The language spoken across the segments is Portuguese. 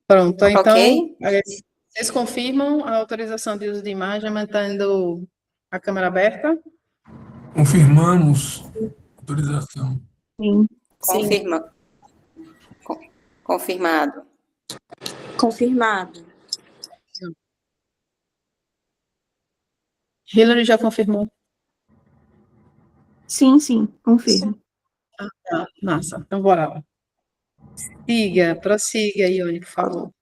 Pronto, Ok? então, vocês confirmam a autorização de uso de imagem mantendo a câmera aberta? Confirmamos autorização. Sim. Confirma. Confirmado. Confirmado. Hillary já confirmou. Sim, confirmo. Tá, massa. Então, bora lá. Prossiga, Ione, por favor.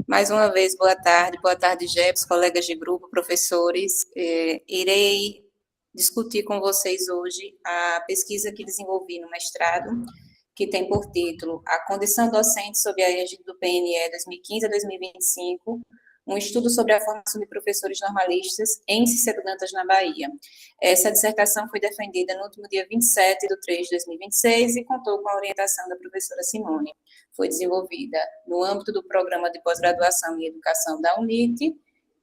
Mais uma vez, boa tarde, Jefferson, colegas de grupo, professores. Irei discutir com vocês hoje a pesquisa que desenvolvi no mestrado, que tem por título A Condição Docente sob a égide do PNE 2015 a 2025, um estudo sobre a formação de professores normalistas em Cícero Dantas, na Bahia. Essa dissertação foi defendida no último dia 27 de 3 de 2026 e contou com a orientação da professora Simone. Foi desenvolvida no âmbito do programa de pós-graduação em educação da UNIT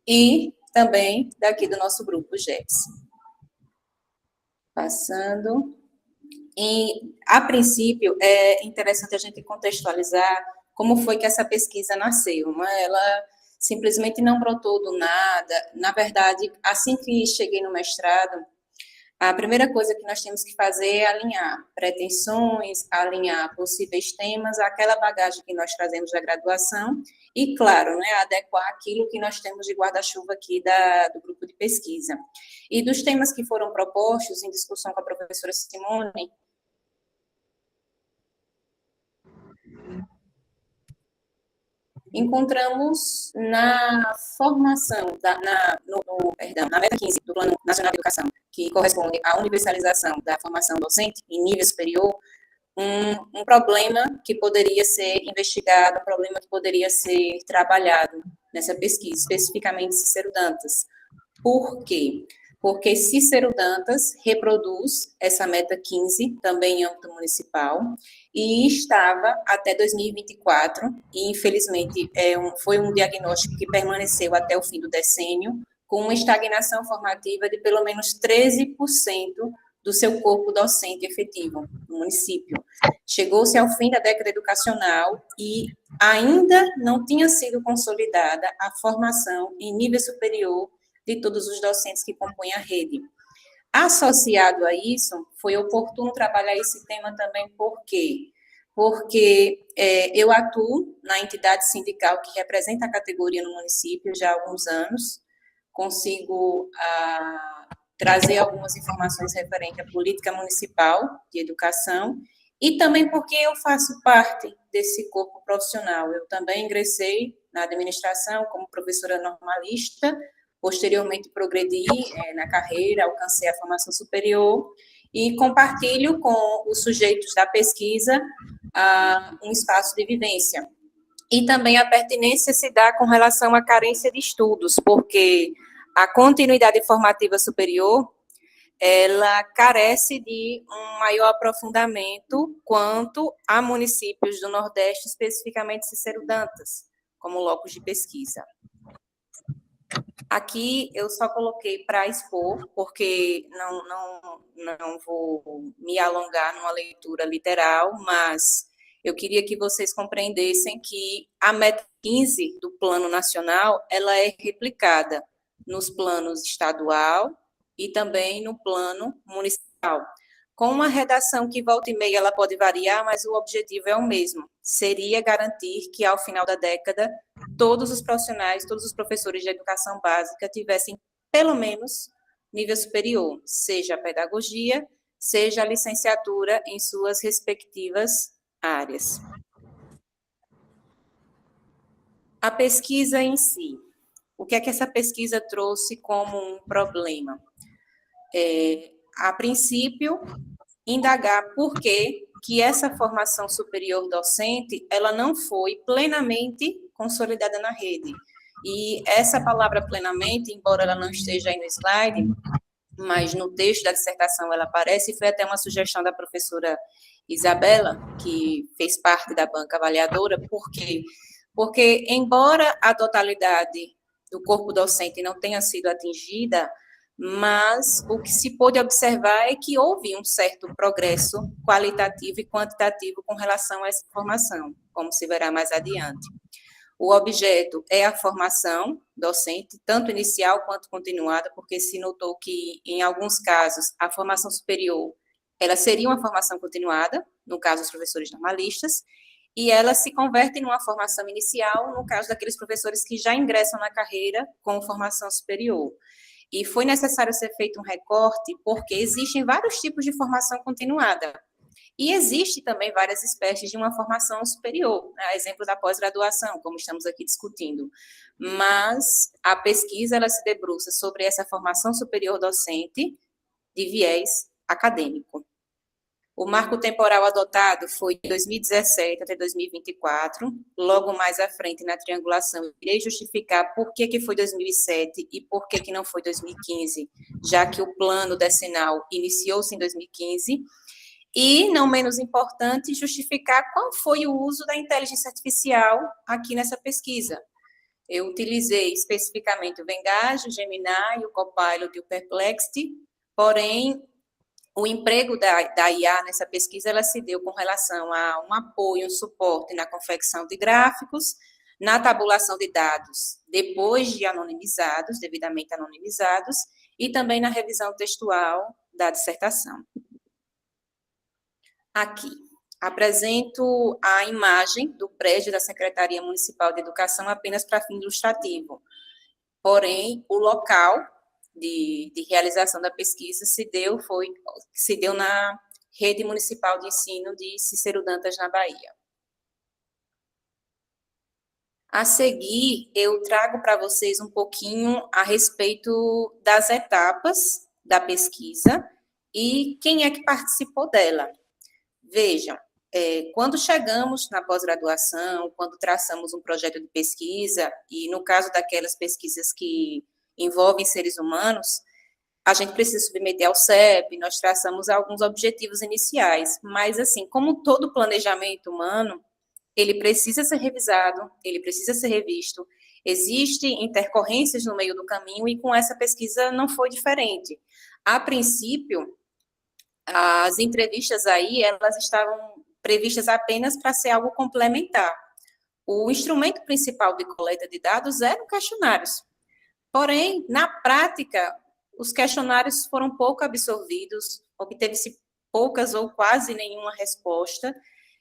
e também daqui do nosso grupo GEPS. Passando. A princípio, é interessante a gente contextualizar como foi que essa pesquisa nasceu. Ela simplesmente não brotou do nada. Na verdade, assim que cheguei no mestrado, a primeira coisa que nós temos que fazer é alinhar pretensões, alinhar possíveis temas àquela bagagem que nós trazemos da graduação e, claro, adequar aquilo que nós temos de guarda-chuva aqui do grupo de pesquisa. E dos temas que foram propostos em discussão com a professora Simone, encontramos na formação, na meta 15 do Plano Nacional de Educação, que corresponde à universalização da formação docente em nível superior, um problema que poderia ser investigado, um problema que poderia ser trabalhado nessa pesquisa, especificamente Cícero Dantas. Por quê? Porque Cícero Dantas reproduz essa meta 15, também em âmbito municipal, e estava até 2024, e infelizmente foi um diagnóstico que permaneceu até o fim do decênio, com uma estagnação formativa de pelo menos 13% do seu corpo docente efetivo no município. Chegou-se ao fim da década educacional e ainda não tinha sido consolidada a formação em nível superior de todos os docentes que compõem a rede. Associado a isso, foi oportuno trabalhar esse tema também, por quê? Porque eu atuo na entidade sindical que representa a categoria no município já há alguns anos, consigo trazer algumas informações referentes à política municipal de educação, e também porque eu faço parte desse corpo profissional. Eu também ingressei na administração como professora normalista, posteriormente progredi na carreira, alcancei a formação superior e compartilho com os sujeitos da pesquisa um espaço de vivência. E também a pertinência se dá com relação à carência de estudos, porque a continuidade formativa superior, ela carece de um maior aprofundamento quanto a municípios do Nordeste, especificamente Cícero Dantas, como locus de pesquisa. Aqui eu só coloquei para expor, porque não vou me alongar numa leitura literal, mas eu queria que vocês compreendessem que a meta 15 do Plano Nacional, ela é replicada nos planos estadual e também no plano municipal, com uma redação que volta e meia ela pode variar, mas o objetivo é o mesmo, seria garantir que ao final da década todos os profissionais, todos os professores de educação básica tivessem pelo menos nível superior, seja a pedagogia, seja a licenciatura em suas respectivas áreas. A pesquisa em si, o que é que essa pesquisa trouxe como um problema? A princípio, indagar por que essa formação superior docente, ela não foi plenamente consolidada na rede. E essa palavra plenamente, embora ela não esteja aí no slide, mas no texto da dissertação ela aparece, e foi até uma sugestão da professora Isabela, que fez parte da banca avaliadora. Por quê? Porque, embora a totalidade do corpo docente não tenha sido atingida, mas o que se pôde observar é que houve um certo progresso qualitativo e quantitativo com relação a essa formação, como se verá mais adiante. O objeto é a formação docente, tanto inicial quanto continuada, porque se notou que, em alguns casos, a formação superior, ela seria uma formação continuada, no caso dos professores normalistas, e ela se converte numa formação inicial, no caso daqueles professores que já ingressam na carreira com formação superior. E foi necessário ser feito um recorte, porque existem vários tipos de formação continuada. E existe também várias espécies de uma formação superior, a exemplo da pós-graduação, como estamos aqui discutindo. Mas a pesquisa ela se debruça sobre essa formação superior docente de viés acadêmico. O marco temporal adotado foi de 2017 até 2024. Logo mais à frente, na triangulação, eu irei justificar por que foi 2007 e por que não foi 2015, já que o plano decenal iniciou-se em 2015. E, não menos importante, justificar qual foi o uso da inteligência artificial aqui nessa pesquisa. Eu utilizei especificamente o Venngage, o Gemini, o Copilot e o Perplexity, porém, o emprego da IA nessa pesquisa, ela se deu com relação a um apoio, um suporte na confecção de gráficos, na tabulação de dados, depois de anonimizados, devidamente anonimizados, e também na revisão textual da dissertação. Aqui, apresento a imagem do prédio da Secretaria Municipal de Educação apenas para fim ilustrativo. Porém, o local de realização da pesquisa se deu na Rede Municipal de Ensino de Cícero Dantas, na Bahia. A seguir, eu trago para vocês um pouquinho a respeito das etapas da pesquisa e quem é que participou dela. Vejam, quando chegamos na pós-graduação, quando traçamos um projeto de pesquisa, e no caso daquelas pesquisas que envolvem seres humanos, a gente precisa submeter ao CEP, nós traçamos alguns objetivos iniciais, mas assim, como todo planejamento humano, ele precisa ser revisado, ele precisa ser revisto, existem intercorrências no meio do caminho, e com essa pesquisa não foi diferente. A princípio, as entrevistas aí, elas estavam previstas apenas para ser algo complementar. O instrumento principal de coleta de dados eram questionários. Porém, na prática, os questionários foram pouco absorvidos, obteve-se poucas ou quase nenhuma resposta,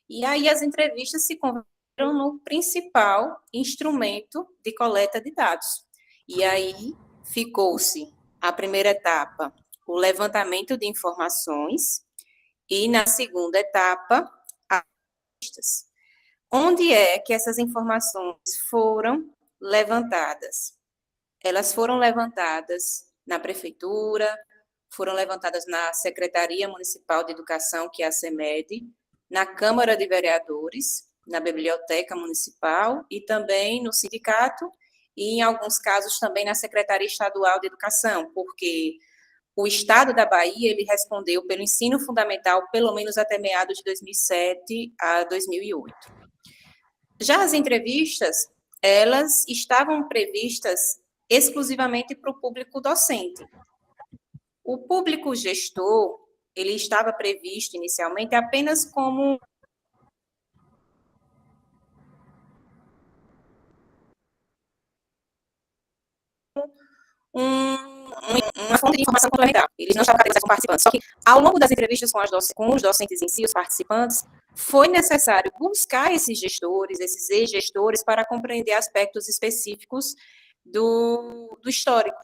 e aí as entrevistas se converteram no principal instrumento de coleta de dados. E aí ficou-se a primeira etapa, o levantamento de informações, e na segunda etapa, as entrevistas. Onde é que essas informações foram levantadas? Elas foram levantadas na prefeitura, foram levantadas na Secretaria Municipal de Educação, que é a SEMED, na Câmara de Vereadores, na Biblioteca Municipal e também no sindicato e, em alguns casos, também na Secretaria Estadual de Educação, porque o Estado da Bahia, ele respondeu pelo ensino fundamental, pelo menos até meados de 2007 a 2008. Já as entrevistas, elas estavam previstas exclusivamente para o público docente. O público gestor, ele estava previsto inicialmente apenas como uma fonte de informação complementar. Eles não estavam categorizados como participantes. Só que, ao longo das entrevistas com os docentes em si, os participantes, foi necessário buscar esses gestores, esses ex-gestores, para compreender aspectos específicos do histórico,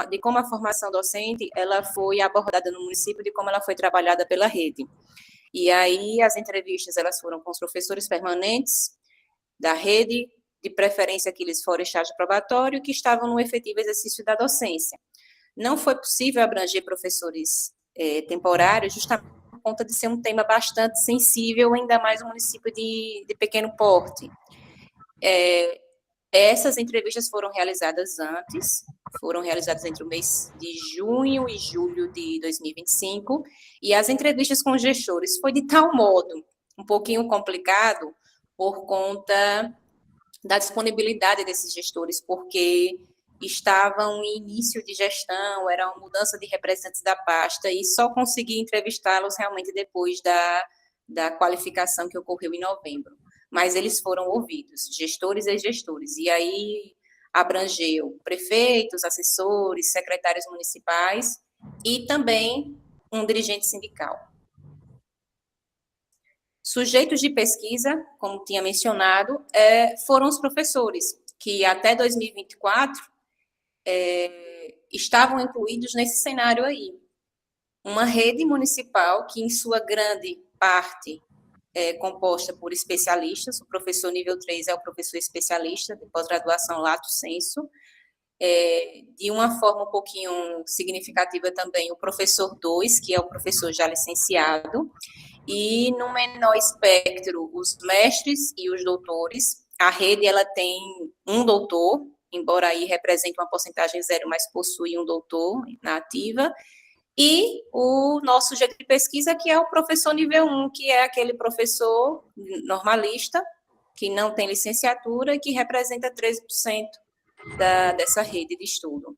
de como a formação docente ela foi abordada no município, de como ela foi trabalhada pela rede. E aí, as entrevistas elas foram com os professores permanentes da rede, de preferência que eles foram estágio probatório, que estavam no efetivo exercício da docência. Não foi possível abranger professores temporários, justamente por conta de ser um tema bastante sensível, ainda mais um município de pequeno porte. Essas entrevistas foram realizadas entre o mês de junho e julho de 2025, e as entrevistas com os gestores foi de tal modo, um pouquinho complicado, por conta da disponibilidade desses gestores, porque estavam em início de gestão, era uma mudança de representantes da pasta, e só consegui entrevistá-los realmente depois da qualificação que ocorreu em novembro. Mas eles foram ouvidos, gestores e gestores, e aí abrangeu prefeitos, assessores, secretários municipais e também um dirigente sindical. Sujeitos de pesquisa, como tinha mencionado, foram os professores, que até 2024 estavam incluídos nesse cenário aí. Uma rede municipal que, em sua grande parte, é composta por especialistas. O professor nível 3 é o professor especialista de pós-graduação lato sensu. De uma forma um pouquinho significativa também o professor 2, que é o professor já licenciado, e no menor espectro os mestres e os doutores. A rede ela tem um doutor, embora aí represente uma porcentagem zero, mas possui um doutor na ativa, e o nosso sujeito de pesquisa, que é o professor nível 1, que é aquele professor normalista, que não tem licenciatura e que representa 13% dessa rede de estudo.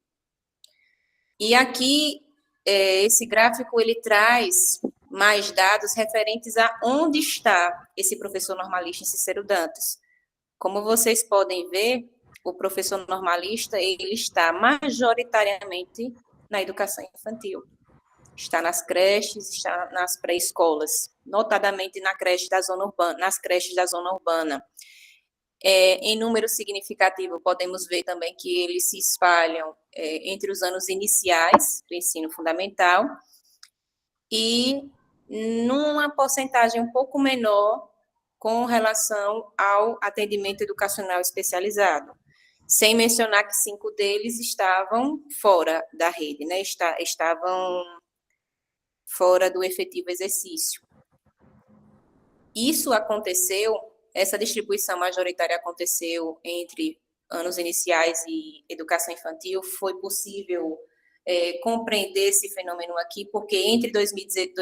E aqui, esse gráfico, ele traz mais dados referentes a onde está esse professor normalista em Cícero Dantas. Como vocês podem ver, o professor normalista, ele está majoritariamente na educação infantil. Está nas creches, está nas pré-escolas, notadamente nas creches da zona urbana. Em número significativo, podemos ver também que eles se espalham entre os anos iniciais do ensino fundamental e numa porcentagem um pouco menor com relação ao atendimento educacional especializado, sem mencionar que 5 deles estavam fora da rede, né? Estavam fora do efetivo exercício. Isso aconteceu, essa distribuição majoritária aconteceu entre anos iniciais e educação infantil. Foi possível compreender esse fenômeno aqui, porque entre 2015 e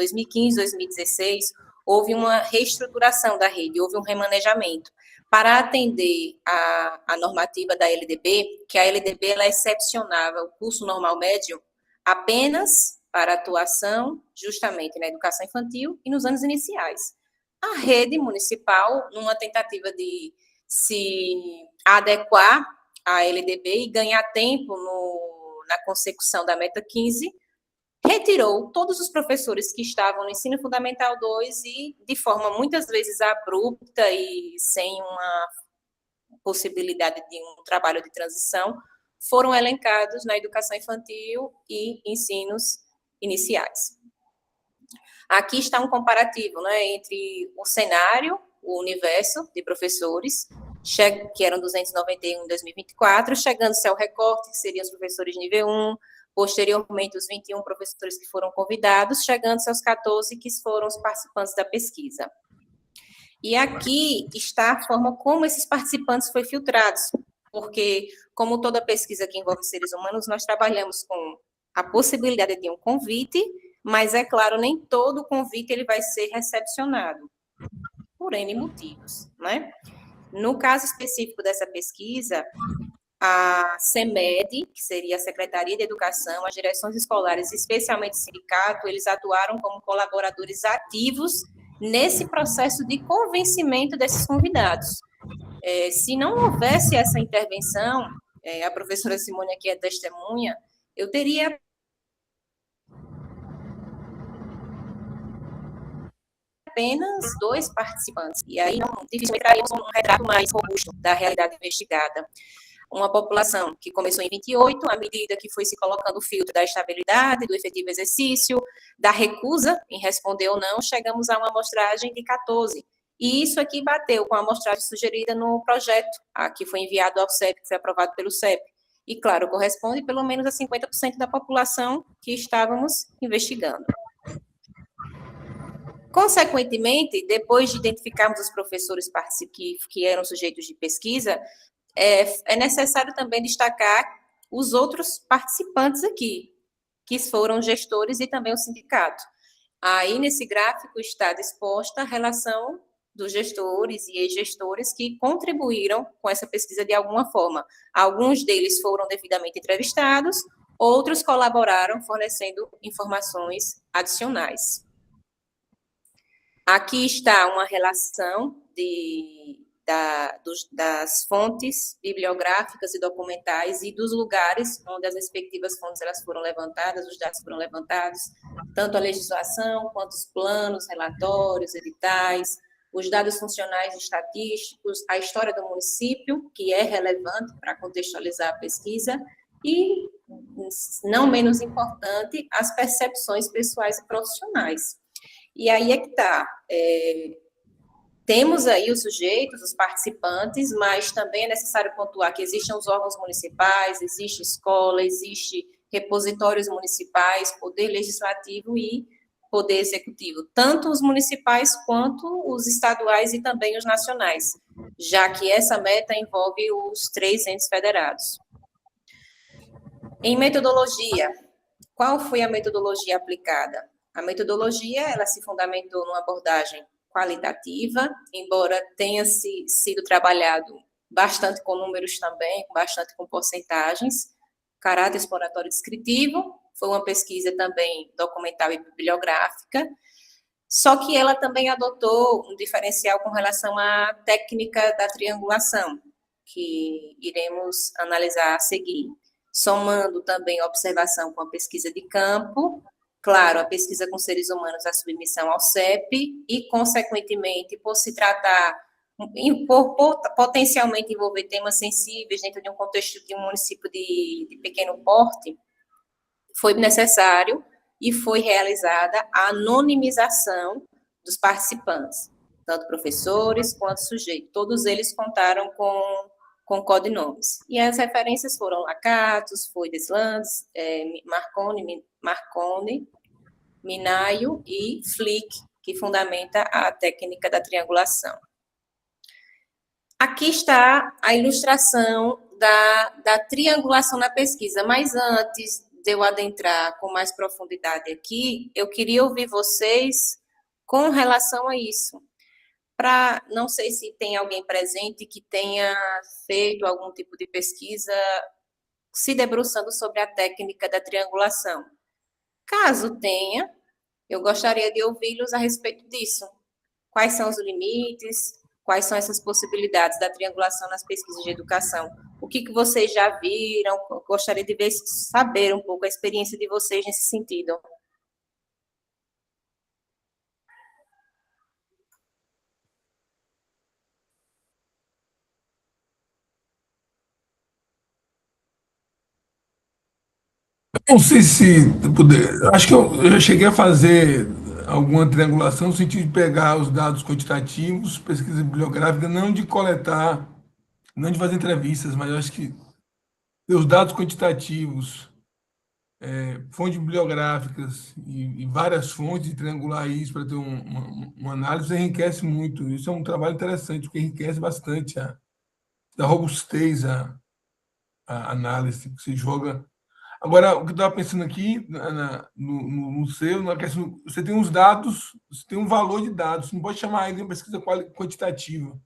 2016 houve uma reestruturação da rede, houve um remanejamento para atender a normativa da LDB, que a LDB ela excepcionava o curso normal médio apenas para atuação justamente na educação infantil e nos anos iniciais. A rede municipal, numa tentativa de se adequar à LDB e ganhar tempo na consecução da meta 15, retirou todos os professores que estavam no ensino fundamental 2 e, de forma muitas vezes abrupta e sem uma possibilidade de um trabalho de transição, foram elencados na educação infantil e ensinos iniciais. Aqui está um comparativo, né, entre o cenário, o universo de professores, que eram 291 em 2024, chegando-se ao recorte, que seriam os professores de nível 1, posteriormente os 21 professores que foram convidados, chegando-se aos 14 que foram os participantes da pesquisa. E aqui está a forma como esses participantes foram filtrados, porque, como toda pesquisa que envolve seres humanos, nós trabalhamos com a possibilidade de um convite, mas, é claro, nem todo convite ele vai ser recepcionado, por N motivos, né? No caso específico dessa pesquisa, a CEMED, que seria a Secretaria de Educação, as direções escolares, especialmente o sindicato, eles atuaram como colaboradores ativos nesse processo de convencimento desses convidados. Se não houvesse essa intervenção, a professora Simone aqui é testemunha, eu teria apenas 2 participantes, e aí dificilmente traríamos um retrato mais robusto da realidade investigada. Uma população que começou em 28, à medida que foi se colocando o filtro da estabilidade, do efetivo exercício, da recusa em responder ou não, chegamos a uma amostragem de 14. E isso aqui bateu com a amostragem sugerida no projeto, que foi enviado ao CEP, que foi aprovado pelo CEP. E, claro, corresponde pelo menos a 50% da população que estávamos investigando. Consequentemente, depois de identificarmos os professores que eram sujeitos de pesquisa, é necessário também destacar os outros participantes aqui, que foram gestores e também o sindicato. Aí, nesse gráfico, está disposta a relação dos gestores e ex-gestores que contribuíram com essa pesquisa de alguma forma. Alguns deles foram devidamente entrevistados, outros colaboraram fornecendo informações adicionais. Aqui está uma relação das fontes bibliográficas e documentais e dos lugares onde as respectivas fontes elas foram levantadas, os dados foram levantados, tanto a legislação quanto os planos, relatórios, editais, os dados funcionais e estatísticos, a história do município, que é relevante para contextualizar a pesquisa, e, não menos importante, as percepções pessoais e profissionais. E aí é que está. Temos aí os sujeitos, os participantes, mas também é necessário pontuar que existem os órgãos municipais, existe escola, existe repositórios municipais, poder legislativo e poder executivo, tanto os municipais quanto os estaduais e também os nacionais, já que essa meta envolve os 3 entes federados. Em metodologia, qual foi a metodologia aplicada? A metodologia, ela se fundamentou numa abordagem qualitativa, embora tenha sido trabalhado bastante com números também, bastante com porcentagens, caráter exploratório descritivo, foi uma pesquisa também documental e bibliográfica, só que ela também adotou um diferencial com relação à técnica da triangulação, que iremos analisar a seguir, somando também a observação com a pesquisa de campo, claro, a pesquisa com seres humanos, a submissão ao CEP, e, consequentemente, por se tratar, por potencialmente envolver temas sensíveis dentro de um contexto de um município de pequeno porte, foi necessário e foi realizada a anonimização dos participantes, tanto professores quanto sujeitos. Todos eles contaram com codinomes. E as referências foram Lacatos, foi Deslandes, Marconi, Minayo e Flick, que fundamenta a técnica da triangulação. Aqui está a ilustração da triangulação na pesquisa, mas antes de eu adentrar com mais profundidade aqui, eu queria ouvir vocês com relação a isso. Não sei se tem alguém presente que tenha feito algum tipo de pesquisa se debruçando sobre a técnica da triangulação. Caso tenha, eu gostaria de ouvi-los a respeito disso. Quais são os limites? Quais são essas possibilidades da triangulação nas pesquisas de educação? O que vocês já viram? Eu gostaria de saber um pouco a experiência de vocês nesse sentido. Não sei se acho que eu já cheguei a fazer alguma triangulação no sentido de pegar os dados quantitativos, pesquisa bibliográfica, não de coletar, não de fazer entrevistas, mas eu acho que os dados quantitativos, fontes bibliográficas e várias fontes, e triangular isso para ter uma análise enriquece muito. Isso é um trabalho interessante, porque enriquece bastante a robustez, a análise que se joga. Agora, o que eu estava pensando aqui, no seu, na questão, você tem uns dados, você tem um valor de dados, você não pode chamar ele de uma pesquisa quantitativa.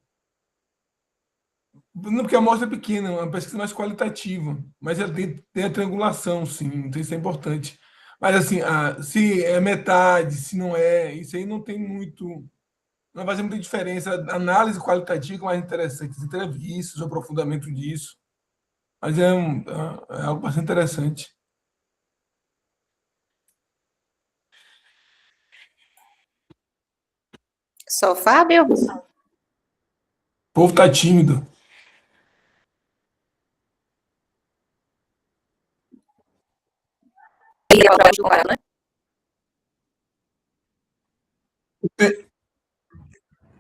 Não, porque a amostra é pequena, é uma pesquisa mais qualitativa, mas ela tem a triangulação, sim, então isso é importante. Mas, assim, se é metade, se não é, isso aí não tem muito, não vai fazer muita diferença. A análise qualitativa é mais interessante, as entrevistas, o aprofundamento disso. Mas é algo bastante interessante. Só Fábio? O povo está tímido.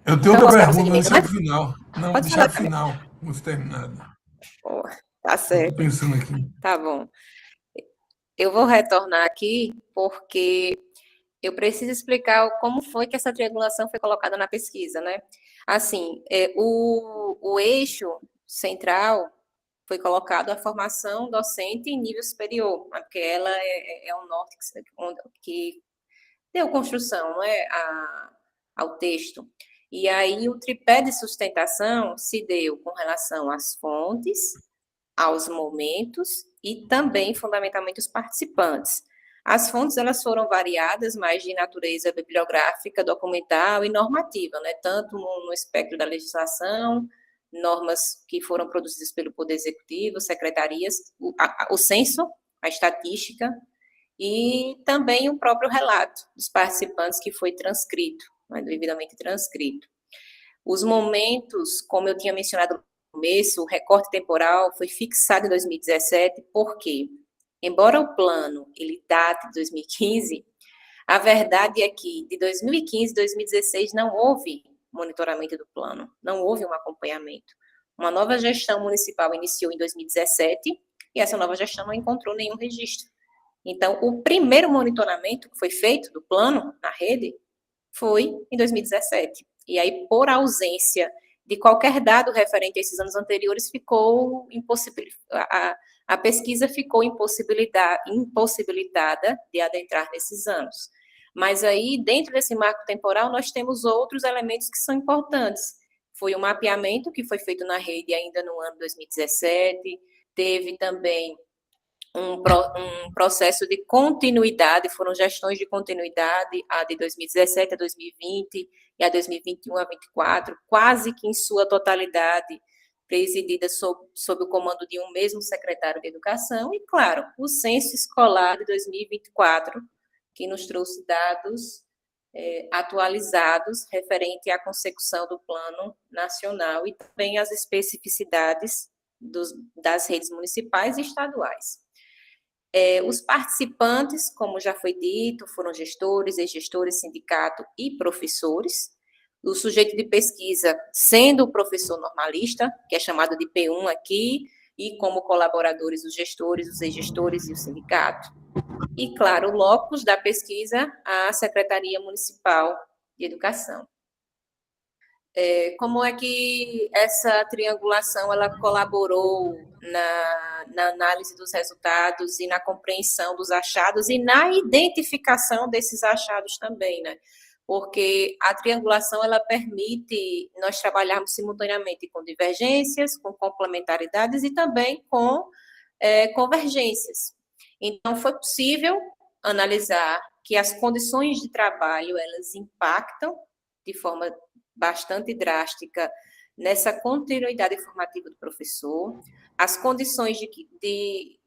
Eu tenho outra pergunta, mas deixar para o final. Não, Pode deixar falar, para o final, vamos terminar. Tá certo. Estou pensando aqui. Tá bom. Eu vou retornar aqui porque eu preciso explicar como foi que essa triangulação foi colocada na pesquisa, né? Assim, o eixo central foi colocado a formação docente em nível superior, né? Porque ela é o norte que deu construção, não é, ao texto. E aí o tripé de sustentação se deu com relação às fontes, aos momentos e também, fundamentalmente, os participantes. As fontes, elas foram variadas, mas de natureza bibliográfica, documental e normativa, né? Tanto no espectro da legislação, normas que foram produzidas pelo Poder Executivo, secretarias, o censo, a estatística, e também o próprio relato dos participantes que foi transcrito, né, devidamente transcrito. Os momentos, como eu tinha mencionado no começo, o recorte temporal foi fixado em 2017, porque, embora o plano ele date de 2015, a verdade é que de 2015 a 2016 não houve monitoramento do plano, não houve um acompanhamento. Uma nova gestão municipal iniciou em 2017 e essa nova gestão não encontrou nenhum registro. Então, o primeiro monitoramento que foi feito do plano na rede foi em 2017. E aí, por ausência de qualquer dado referente a esses anos anteriores, ficou a pesquisa ficou impossibilitada de adentrar nesses anos. Mas aí, dentro desse marco temporal, nós temos outros elementos que são importantes. Foi o mapeamento que foi feito na rede ainda no ano 2017, teve também um processo de continuidade, foram gestões de continuidade, a de 2017 a 2020 e a 2021 a 2024, quase que em sua totalidade presidida sob o comando de um mesmo secretário de Educação, e, claro, o censo escolar de 2024, que nos trouxe dados atualizados referente à consecução do Plano Nacional e também as especificidades das redes municipais e estaduais. Os participantes, como já foi dito, foram gestores, ex-gestores, sindicato e professores. O sujeito de pesquisa, sendo o professor normalista, que é chamado de P1 aqui, e como colaboradores os gestores, os ex-gestores e o sindicato. E, claro, o locus da pesquisa, a Secretaria Municipal de Educação. Como é que essa triangulação ela colaborou na análise dos resultados e na compreensão dos achados e na identificação desses achados também, né? Porque a triangulação ela permite nós trabalharmos simultaneamente com divergências, com complementaridades e também com convergências. Então, foi possível analisar que as condições de trabalho elas impactam de forma bastante drástica nessa continuidade formativa do professor, as condições de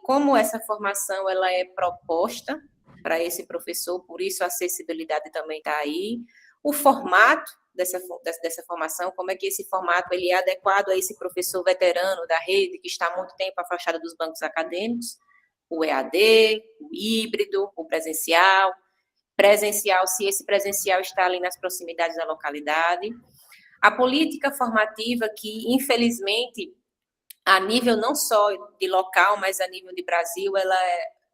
como essa formação ela é proposta para esse professor, por isso a acessibilidade também está aí, o formato dessa formação, como é que esse formato ele é adequado a esse professor veterano da rede, que está há muito tempo afastado dos bancos acadêmicos, o EAD, o híbrido, o presencial, se esse presencial está ali nas proximidades da localidade. A política formativa que, infelizmente, a nível não só de local, mas a nível de Brasil, ela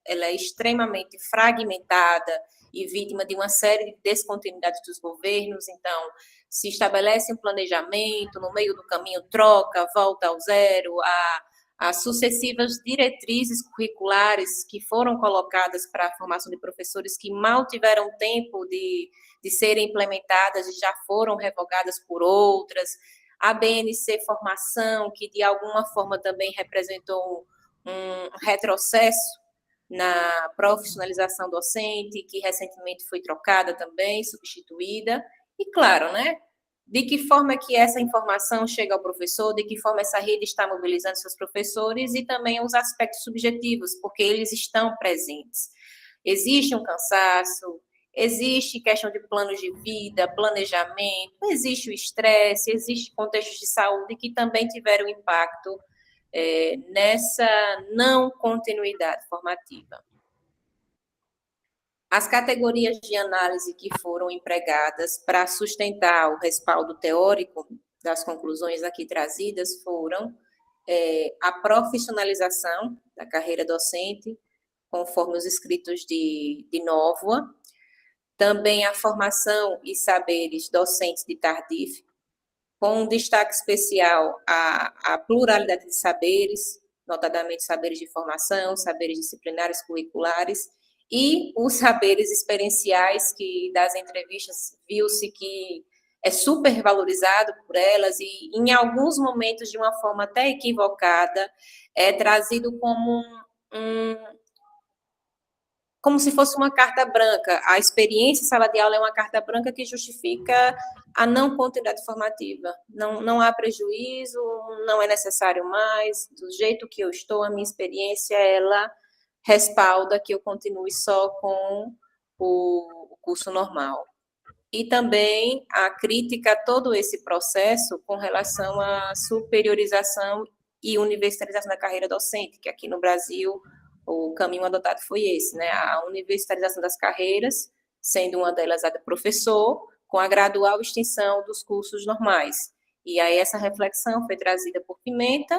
é extremamente fragmentada e vítima de uma série de descontinuidades dos governos. Então, se estabelece um planejamento, no meio do caminho troca, volta ao zero, as sucessivas diretrizes curriculares que foram colocadas para a formação de professores que mal tiveram tempo de serem implementadas e já foram revogadas por outras, a BNC Formação, que de alguma forma também representou um retrocesso na profissionalização docente, que recentemente foi trocada também, substituída, e claro, né, de que forma que essa informação chega ao professor, de que forma essa rede está mobilizando seus professores e também os aspectos subjetivos, porque eles estão presentes. Existe um cansaço, existe questão de planos de vida, planejamento, existe o estresse, existe contextos de saúde que também tiveram impacto nessa não continuidade formativa. As categorias de análise que foram empregadas para sustentar o respaldo teórico das conclusões aqui trazidas foram a profissionalização da carreira docente, conforme os escritos de Nóvoa, também a formação e saberes docentes de Tardif, com um destaque especial à pluralidade de saberes, notadamente saberes de formação, saberes disciplinares curriculares, e os saberes experienciais, que das entrevistas viu-se que é super valorizado por elas e, em alguns momentos, de uma forma até equivocada, é trazido como se fosse uma carta branca. A experiência em sala de aula é uma carta branca que justifica a não continuidade formativa. Não há prejuízo, não é necessário mais, do jeito que eu estou, a minha experiência, ela respalda que eu continue só com o curso normal. E também a crítica a todo esse processo com relação à superiorização e universitarização da carreira docente, que aqui no Brasil o caminho adotado foi esse, né? A universitarização das carreiras, sendo uma delas a de professor, com a gradual extinção dos cursos normais. E aí essa reflexão foi trazida por Pimenta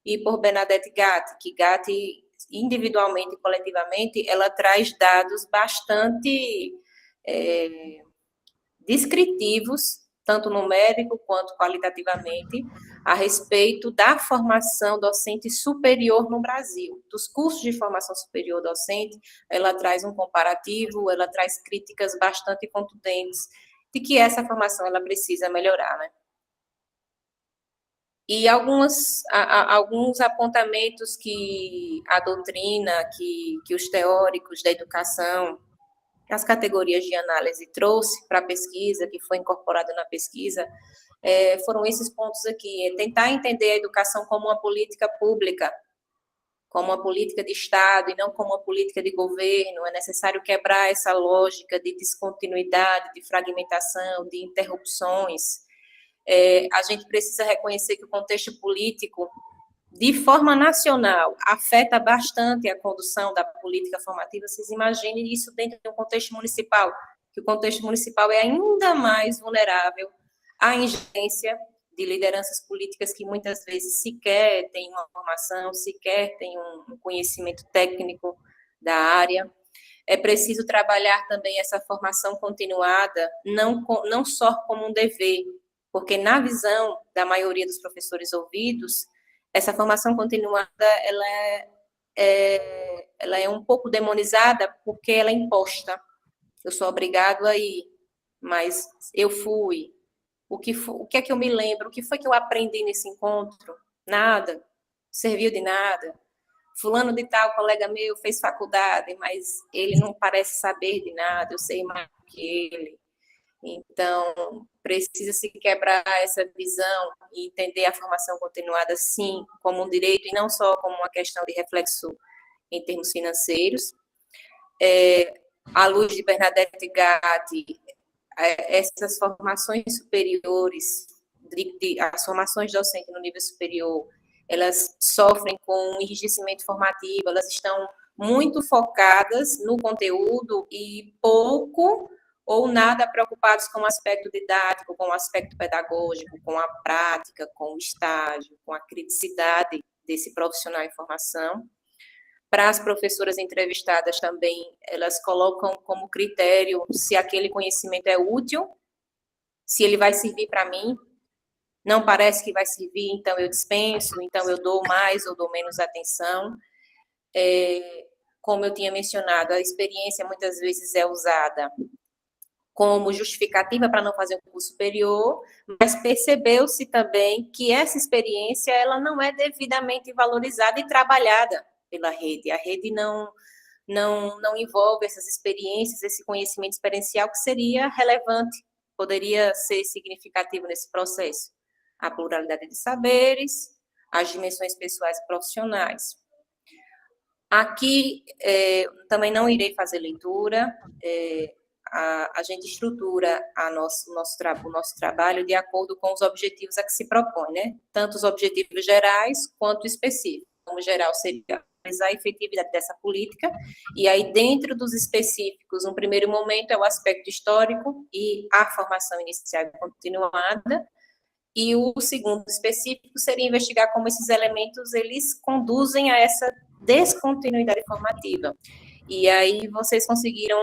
e por Bernadette Gatti, que Gatti, individualmente e coletivamente, ela traz dados bastante descritivos, tanto numérico quanto qualitativamente, a respeito da formação docente superior no Brasil. Dos cursos de formação superior docente, ela traz um comparativo, ela traz críticas bastante contundentes de que essa formação ela precisa melhorar, né? E alguns apontamentos que a doutrina, que os teóricos da educação, as categorias de análise trouxe para a pesquisa, que foi incorporado na pesquisa, foram esses pontos aqui, tentar entender a educação como uma política pública, como uma política de Estado e não como uma política de governo. É necessário quebrar essa lógica de descontinuidade, de fragmentação, de interrupções. A gente precisa reconhecer que o contexto político, de forma nacional, afeta bastante a condução da política formativa. Vocês imaginem isso dentro de um contexto municipal, que o contexto municipal é ainda mais vulnerável à ingerência de lideranças políticas que muitas vezes sequer têm uma formação, sequer têm um conhecimento técnico da área. É preciso trabalhar também essa formação continuada, não só como um dever, porque na visão da maioria dos professores ouvidos, essa formação continuada, ela é um pouco demonizada porque ela é imposta. Eu sou obrigado a ir, mas eu fui. O que é que eu me lembro? O que foi que eu aprendi nesse encontro? Nada. Serviu de nada. Fulano de tal, colega meu, fez faculdade, mas ele não parece saber de nada, eu sei mais do que ele. Então, precisa se quebrar essa visão e entender a formação continuada, sim, como um direito e não só como uma questão de reflexo em termos financeiros. À luz de Bernadette Gatti, essas formações superiores, as formações docentes no nível superior, elas sofrem com um enrijecimento formativo, elas estão muito focadas no conteúdo e pouco ou nada preocupados com o aspecto didático, com o aspecto pedagógico, com a prática, com o estágio, com a criticidade desse profissional em formação. Para as professoras entrevistadas também, elas colocam como critério se aquele conhecimento é útil, se ele vai servir para mim. Não parece que vai servir, então eu dispenso, então eu dou mais ou dou menos atenção. Como eu tinha mencionado, a experiência muitas vezes é usada como justificativa para não fazer um curso superior, mas percebeu-se também que essa experiência ela não é devidamente valorizada e trabalhada pela rede. A rede não envolve essas experiências, esse conhecimento experiencial que seria relevante, poderia ser significativo nesse processo. A pluralidade de saberes, as dimensões pessoais e profissionais. Aqui, também não irei fazer leitura, a gente estrutura o nosso trabalho de acordo com os objetivos a que se propõe, né? Tanto os objetivos gerais quanto específicos. Como geral seria analisar a efetividade dessa política, e aí dentro dos específicos, no primeiro momento é o aspecto histórico e a formação inicial e continuada, e o segundo específico seria investigar como esses elementos eles conduzem a essa descontinuidade formativa. E aí vocês conseguiram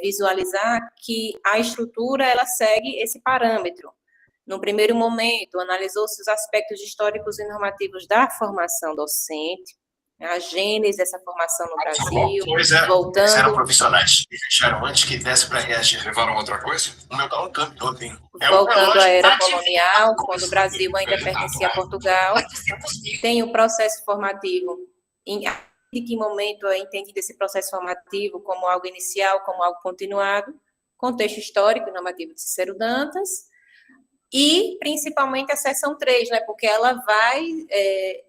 visualizar que a estrutura ela segue esse parâmetro. No primeiro momento, analisou-se os aspectos históricos e normativos da formação docente, a gênese dessa formação no Brasil, Pois é, eles eram voltando, profissionais. E fecharam antes que desse para reagir. Levaram outra coisa? O meu carro campeou, tem. voltando à era colonial, quando o Brasil ainda pertencia a Portugal, tem o processo formativo. Em que momento é entendido esse processo formativo como algo inicial, como algo continuado, contexto histórico e normativo de Cícero Dantas, e principalmente a seção 3, né, porque ela vai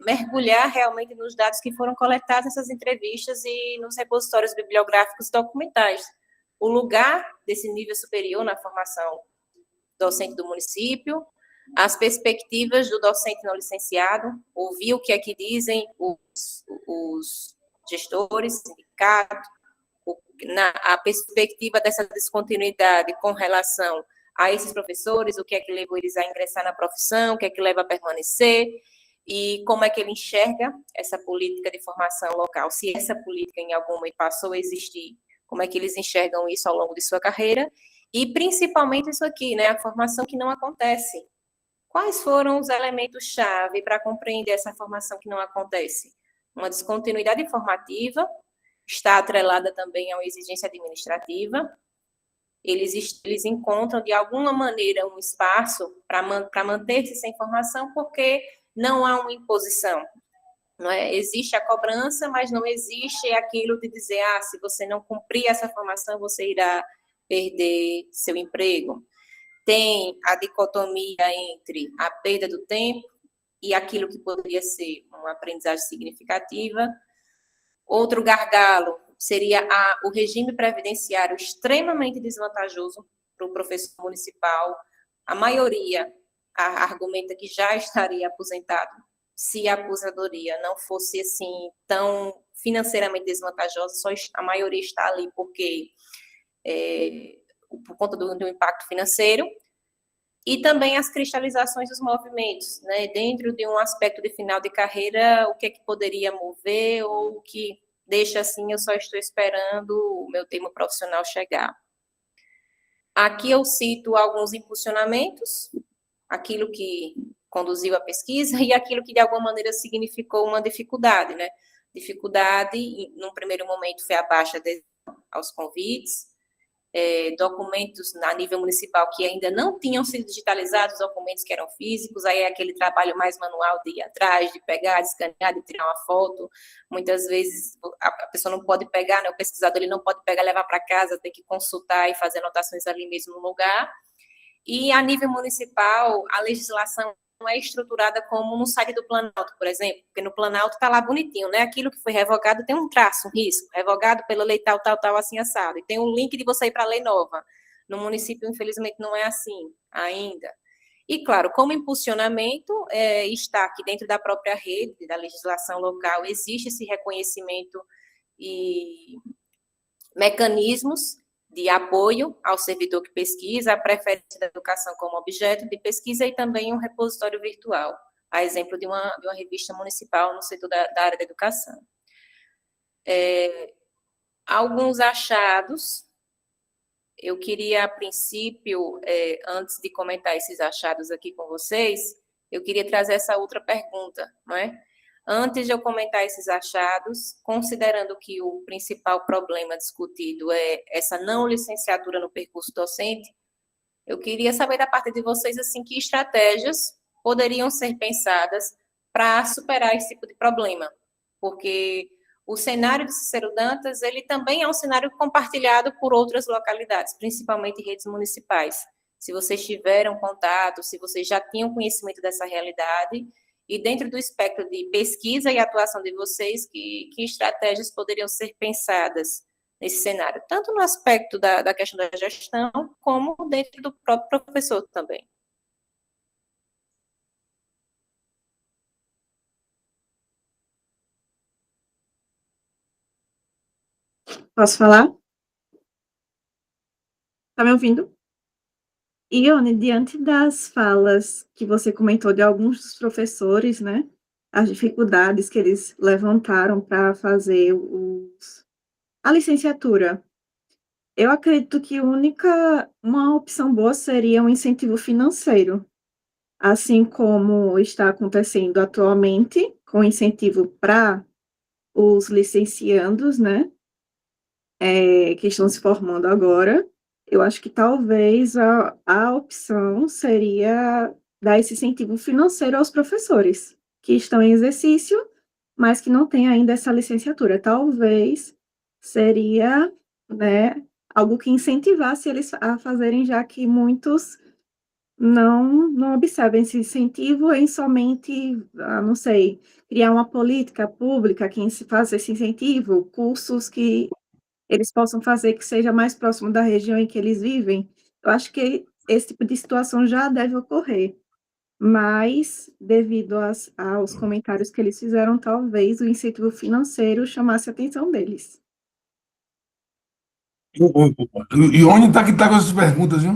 mergulhar realmente nos dados que foram coletados nessas entrevistas e nos repositórios bibliográficos documentais. O lugar desse nível superior na formação docente do município, as perspectivas do docente não licenciado, ouvir o que é que dizem os gestores, sindicato, a perspectiva dessa descontinuidade com relação a esses professores, o que é que levou eles a ingressar na profissão, o que é que leva a permanecer, e como é que ele enxerga essa política de formação local, se essa política em algum momento passou a existir, como é que eles enxergam isso ao longo de sua carreira, e principalmente isso aqui, né, a formação que não acontece. Quais foram os elementos-chave para compreender essa formação que não acontece? Uma descontinuidade formativa, está atrelada também a uma exigência administrativa. Eles encontram, de alguma maneira, um espaço para manter-se sem formação, porque não há uma imposição. Não é? Existe a cobrança, mas não existe aquilo de dizer, se você não cumprir essa formação, você irá perder seu emprego. Tem a dicotomia entre a perda do tempo e aquilo que poderia ser uma aprendizagem significativa. Outro gargalo seria o regime previdenciário extremamente desvantajoso para o professor municipal. A maioria argumenta que já estaria aposentado se a aposentadoria não fosse assim tão financeiramente desvantajosa, só a maioria está ali porque por conta do impacto financeiro, e também as cristalizações dos movimentos, né? Dentro de um aspecto de final de carreira, o que é que poderia mover, ou o que deixa assim, eu só estou esperando o meu termo profissional chegar. Aqui eu cito alguns impulsionamentos, aquilo que conduziu a pesquisa e aquilo que de alguma maneira significou uma dificuldade, né? Dificuldade, num primeiro momento, foi a baixa adesão aos convites, documentos a nível municipal que ainda não tinham sido digitalizados, documentos que eram físicos, aí é aquele trabalho mais manual de ir atrás, de pegar, de escanear, de tirar uma foto. Muitas vezes a pessoa não pode pegar, né, o pesquisador ele não pode pegar e levar para casa, tem que consultar e fazer anotações ali mesmo no lugar. E a nível municipal, a legislação não é estruturada como no site do Planalto, por exemplo, porque no Planalto está lá bonitinho, né? Aquilo que foi revogado tem um traço, um risco, revogado pela lei tal, assim, assado, e tem um link de você ir para a lei nova. No município, infelizmente, não é assim ainda. E, claro, como impulsionamento, está aqui dentro da própria rede, da legislação local, existe esse reconhecimento e mecanismos de apoio ao servidor que pesquisa, a preferência da educação como objeto de pesquisa e também um repositório virtual, a exemplo de uma revista municipal no setor da área da educação. Alguns achados, eu queria, a princípio, antes de comentar esses achados aqui com vocês, eu queria trazer essa outra pergunta, não é? Antes de eu comentar esses achados, considerando que o principal problema discutido é essa não licenciatura no percurso docente, eu queria saber da parte de vocês, assim, que estratégias poderiam ser pensadas para superar esse tipo de problema, porque o cenário de Cícero Dantas, ele também é um cenário compartilhado por outras localidades, principalmente redes municipais. Se vocês tiveram contato, se vocês já tinham conhecimento dessa realidade, e dentro do espectro de pesquisa e atuação de vocês, que estratégias poderiam ser pensadas nesse cenário, tanto no aspecto da questão da gestão, como dentro do próprio professor também. Posso falar? Tá me ouvindo? Ione, diante das falas que você comentou de alguns dos professores, né, as dificuldades que eles levantaram para fazer a licenciatura, eu acredito que uma opção boa seria um incentivo financeiro, assim como está acontecendo atualmente, com incentivo para os licenciandos, né, que estão se formando agora, eu acho que talvez a opção seria dar esse incentivo financeiro aos professores que estão em exercício, mas que não têm ainda essa licenciatura. Talvez seria, né, algo que incentivasse eles a fazerem, já que muitos não observam esse incentivo em somente, não sei, criar uma política pública que se faça esse incentivo, cursos que eles possam fazer que seja mais próximo da região em que eles vivem. Eu acho que esse tipo de situação já deve ocorrer, mas devido aos comentários que eles fizeram, talvez o incentivo financeiro chamasse a atenção deles. Ione está que tá com essas perguntas, viu?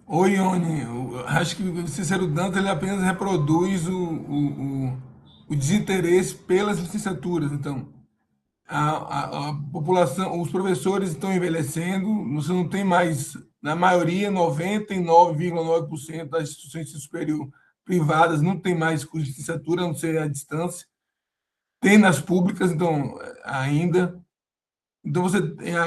Oi, Ione. Eu acho que o Cícero Dantas ele apenas reproduz o desinteresse pelas licenciaturas. Então, a população, os professores estão envelhecendo, você não tem mais, na maioria, 99,9% das instituições de ensino superior privadas não tem mais curso de licenciatura, a não ser à distância. Tem nas públicas, então, ainda. Então,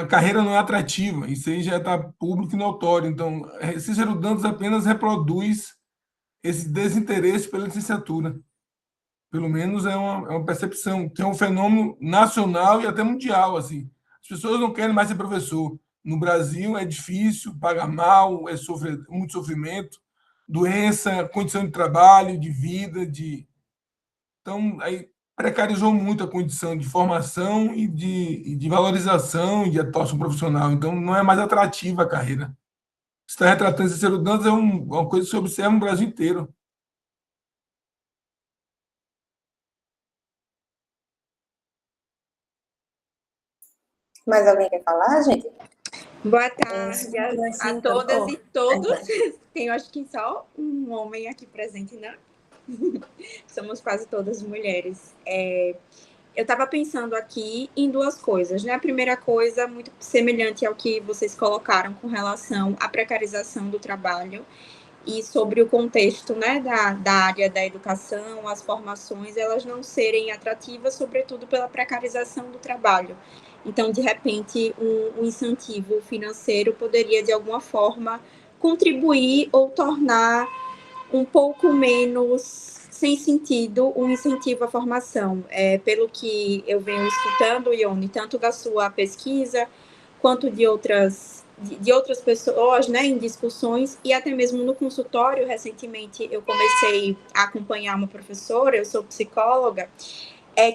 a carreira não é atrativa, isso aí já está público e notório. Então, Cícero Dantas apenas reproduz esse desinteresse pela licenciatura. Pelo menos é uma percepção, que é um fenômeno nacional e até mundial. Assim. As pessoas não querem mais ser professor. No Brasil é difícil, paga mal, muito sofrimento, doença, condição de trabalho, de vida. Então, aí precarizou muito a condição de formação e de valorização e de atuação profissional. Então, não é mais atrativa a carreira. Está retratando Cícero Dantas é uma coisa que se observa no Brasil inteiro. Mais alguém quer falar, gente? Boa tarde a todas e todos. Tenho, acho que só um homem aqui presente, né? Somos quase todas mulheres. Eu estava pensando aqui em duas coisas, né? A primeira coisa, muito semelhante ao que vocês colocaram com relação à precarização do trabalho e sobre o contexto, né, da área da educação, as formações, elas não serem atrativas, sobretudo pela precarização do trabalho. Então, de repente, um incentivo financeiro poderia, de alguma forma, contribuir ou tornar um pouco menos sem sentido um incentivo à formação. Pelo que eu venho escutando, Ione, tanto da sua pesquisa, quanto de outras pessoas, né, em discussões, e até mesmo no consultório. Recentemente, eu comecei a acompanhar uma professora, eu sou psicóloga,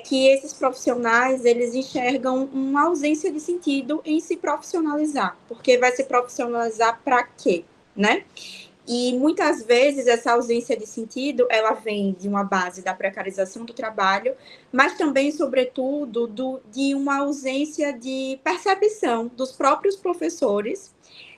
que esses profissionais, eles enxergam uma ausência de sentido em se profissionalizar, porque vai se profissionalizar para quê, né? E muitas vezes essa ausência de sentido, ela vem de uma base da precarização do trabalho, mas também, sobretudo, de uma ausência de percepção dos próprios professores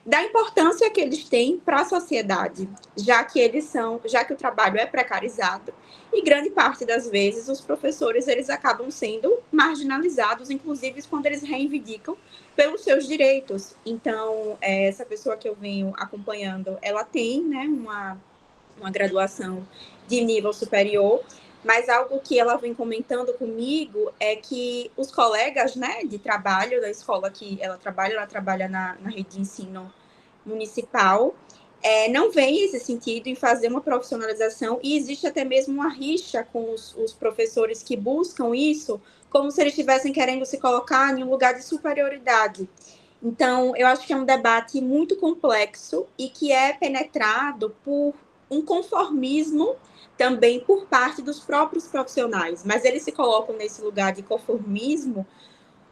da importância que eles têm para a sociedade, já que o trabalho é precarizado, e grande parte das vezes os professores eles acabam sendo marginalizados, inclusive quando eles reivindicam pelos seus direitos. Então, essa pessoa que eu venho acompanhando, ela tem, né, uma graduação de nível superior, mas algo que ela vem comentando comigo é que os colegas, né, de trabalho da escola que ela trabalha na rede de ensino municipal, não veem esse sentido em fazer uma profissionalização, e existe até mesmo uma rixa com os professores que buscam isso, como se eles estivessem querendo se colocar em um lugar de superioridade. Então, eu acho que é um debate muito complexo e que é penetrado por um conformismo também por parte dos próprios profissionais, mas eles se colocam nesse lugar de conformismo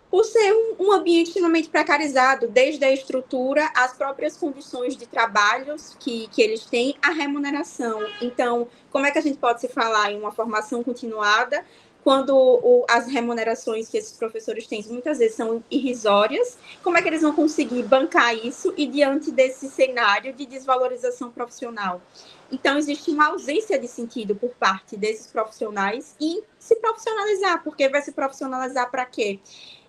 por ser um ambiente extremamente precarizado, desde a estrutura, as próprias condições de trabalhos que eles têm, a remuneração. Então, como é que a gente pode se falar em uma formação continuada quando as remunerações que esses professores têm muitas vezes são irrisórias? Como é que eles vão conseguir bancar isso e diante desse cenário de desvalorização profissional? Então, existe uma ausência de sentido por parte desses profissionais em se profissionalizar, porque vai se profissionalizar para quê?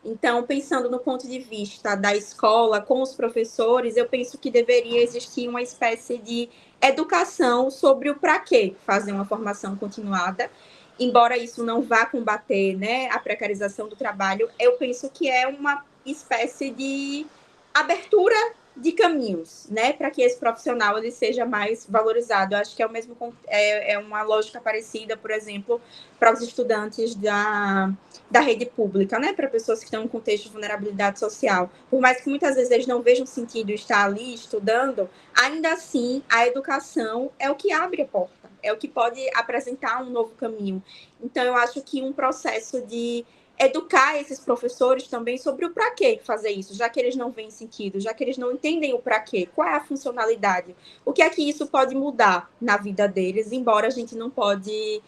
Então, pensando no ponto de vista da escola, com os professores, eu penso que deveria existir uma espécie de educação sobre o para quê fazer uma formação continuada embora isso não vá combater, né, a precarização do trabalho, eu penso que é uma espécie de abertura de caminhos, né, para que esse profissional ele seja mais valorizado. Eu acho que é o mesmo é uma lógica parecida, por exemplo, para os estudantes da rede pública, né, para pessoas que estão em contexto de vulnerabilidade social. Por mais que muitas vezes eles não vejam sentido estar ali estudando, ainda assim a educação é o que abre a porta, é o que pode apresentar um novo caminho. Então eu acho que um processo de educar esses professores também sobre o para que fazer isso, já que eles não veem sentido, já que eles não entendem o para quê, qual é a funcionalidade, o que é que isso pode mudar na vida deles, embora a gente não pode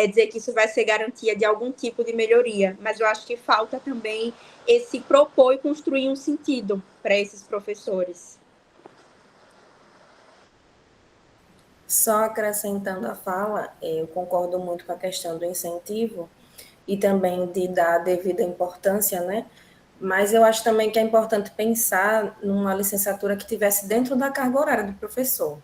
dizer que isso vai ser garantia de algum tipo de melhoria, mas eu acho que falta também esse propor e construir um sentido para esses professores. Só acrescentando a fala, eu concordo muito com a questão do incentivo e também de dar a devida importância, né? Mas eu acho também que é importante pensar numa licenciatura que tivesse dentro da carga horária do professor,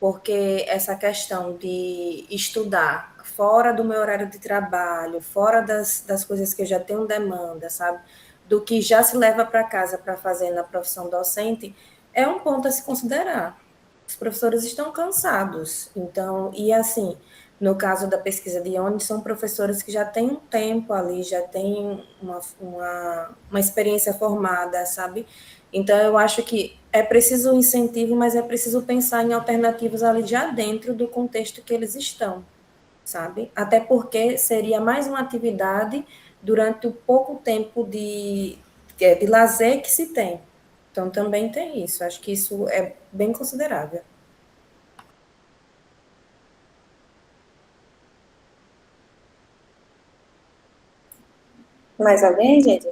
porque essa questão de estudar fora do meu horário de trabalho, fora das coisas que eu já tenho demanda, sabe? Do que já se leva para casa para fazer na profissão docente, é um ponto a se considerar. Os professores estão cansados, então, e assim, no caso da pesquisa de ONU, são professores que já têm um tempo ali, já têm uma experiência formada, sabe? Então, eu acho que é preciso um incentivo, mas é preciso pensar em alternativas ali já dentro do contexto que eles estão, sabe? Até porque seria mais uma atividade durante o pouco tempo de lazer que se tem. Então, também tem isso. Acho que isso é bem considerável. Mais alguém, gente?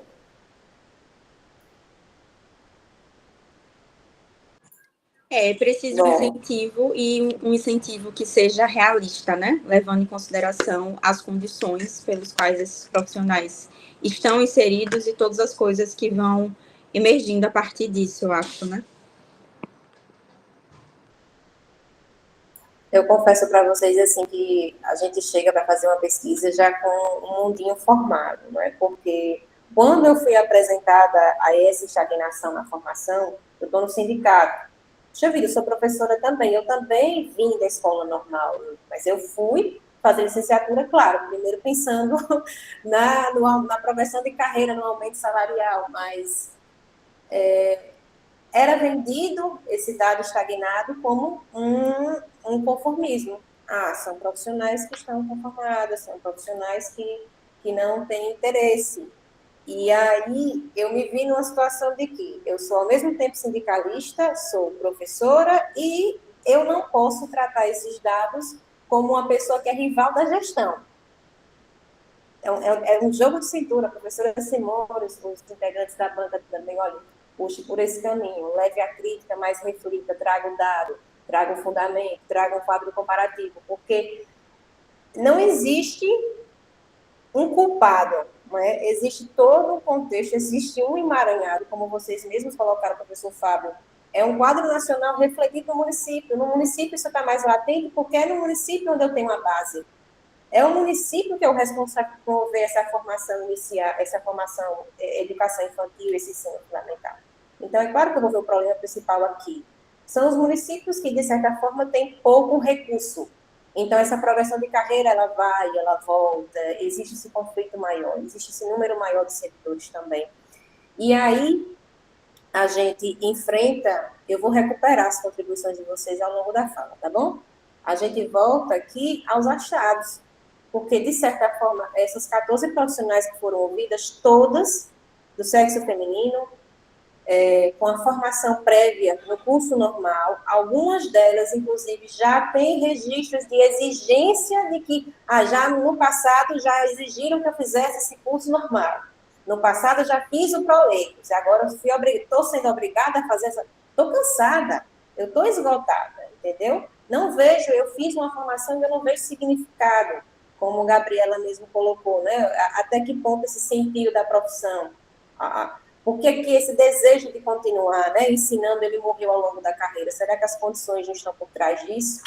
É preciso um incentivo e um incentivo que seja realista, né? Levando em consideração as condições pelas quais esses profissionais estão inseridos e todas as coisas que vão emergindo a partir disso, eu acho, né? Eu confesso para vocês assim que a gente chega para fazer uma pesquisa já com um mundinho formado, não é? Porque quando eu fui apresentada a essa estagnação na formação, eu estou no sindicato. Deixa eu ver, eu sou professora também, eu também vim da escola normal, mas eu fui fazer licenciatura, claro, primeiro pensando na progressão de carreira, no aumento salarial, mas era vendido esse dado estagnado como um conformismo. Ah, são profissionais que estão conformados, são profissionais que não têm interesse. E aí eu me vi numa situação de que eu sou ao mesmo tempo sindicalista, sou professora e eu não posso tratar esses dados como uma pessoa que é rival da gestão. É um jogo de cintura, a professora Simone, os integrantes da banca também, olha, puxe por esse caminho, leve a crítica, mas reflita, traga um dado, traga um fundamento, traga um quadro comparativo, porque não existe um culpado, não é? Existe todo um contexto, existe um emaranhado, como vocês mesmos colocaram, professor Fábio, é um quadro nacional refletido no município. No município isso está mais latente, porque é no município onde eu tenho a base. É o município que é o responsável por promover essa formação inicial, essa formação, educação infantil, esse ensino fundamental. Então, é claro que eu vou ver o problema principal aqui. São os municípios que, de certa forma, têm pouco recurso. Então, essa progressão de carreira, ela vai, ela volta, existe esse conflito maior, existe esse número maior de servidores também. E aí, a gente enfrenta, eu vou recuperar as contribuições de vocês ao longo da fala, tá bom? A gente volta aqui aos achados, porque, de certa forma, essas 14 profissionais que foram ouvidas, todas do sexo feminino, com a formação prévia no curso normal, algumas delas, inclusive, já têm registros de exigência de que, já no passado, já exigiram que eu fizesse esse curso normal. No passado, eu já fiz o ProLeigos, agora estou sendo obrigada a fazer essa... Estou cansada, eu estou esgotada, entendeu? Não vejo, eu fiz uma formação e eu não vejo significado, como a Gabriela mesmo colocou, né? Até que ponto esse sentido da profissão? Por que esse desejo de continuar, né, ensinando, ele morreu ao longo da carreira? Será que as condições não estão por trás disso?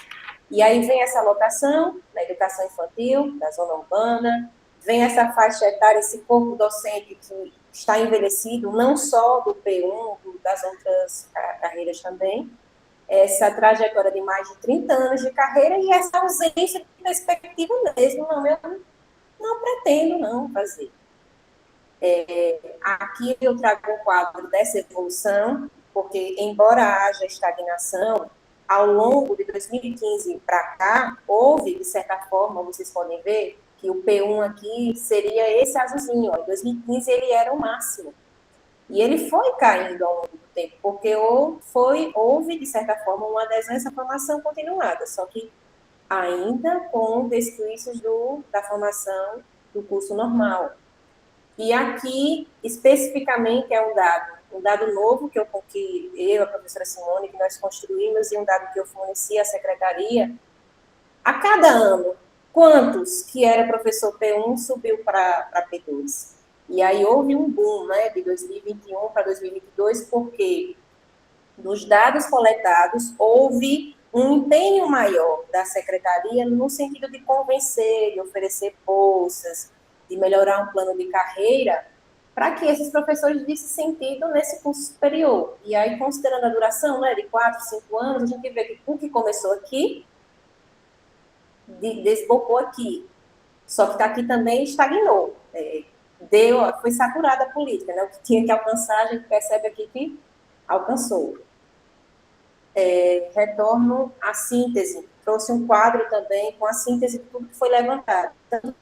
E aí vem essa alocação da educação infantil, da zona urbana, vem essa faixa etária, esse corpo docente que está envelhecido, não só do P1, das outras carreiras também, essa trajetória de mais de 30 anos de carreira e essa ausência de perspectiva mesmo. Não, eu não pretendo não fazer. Aqui eu trago um quadro dessa evolução, porque embora haja estagnação, ao longo de 2015 para cá, houve, de certa forma, vocês podem ver, que o P1 aqui seria esse azulzinho, ó. Em 2015 ele era o máximo. E ele foi caindo ao longo do tempo, porque houve, de certa forma, uma adesão a essa formação continuada, só que ainda com resquícios da formação do curso normal. E aqui, especificamente, é um dado novo que eu, a professora Simone, que nós construímos, e um dado que eu forneci à secretaria. A cada ano, quantos que era professor P1 subiu para P2? E aí houve um boom, né, de 2021 para 2022, porque dos dados coletados, houve um empenho maior da secretaria no sentido de convencer, de oferecer bolsas, de melhorar um plano de carreira, para que esses professores vissem sentido nesse curso superior. E aí, considerando a duração, né, de 4, 5 anos, a gente vê que o que começou aqui, desbocou aqui. Só que está aqui também estagnou. Foi saturada a política, né? O que tinha que alcançar, a gente percebe aqui que alcançou. Retorno à síntese. Trouxe um quadro também com a síntese de tudo que foi levantado, tanto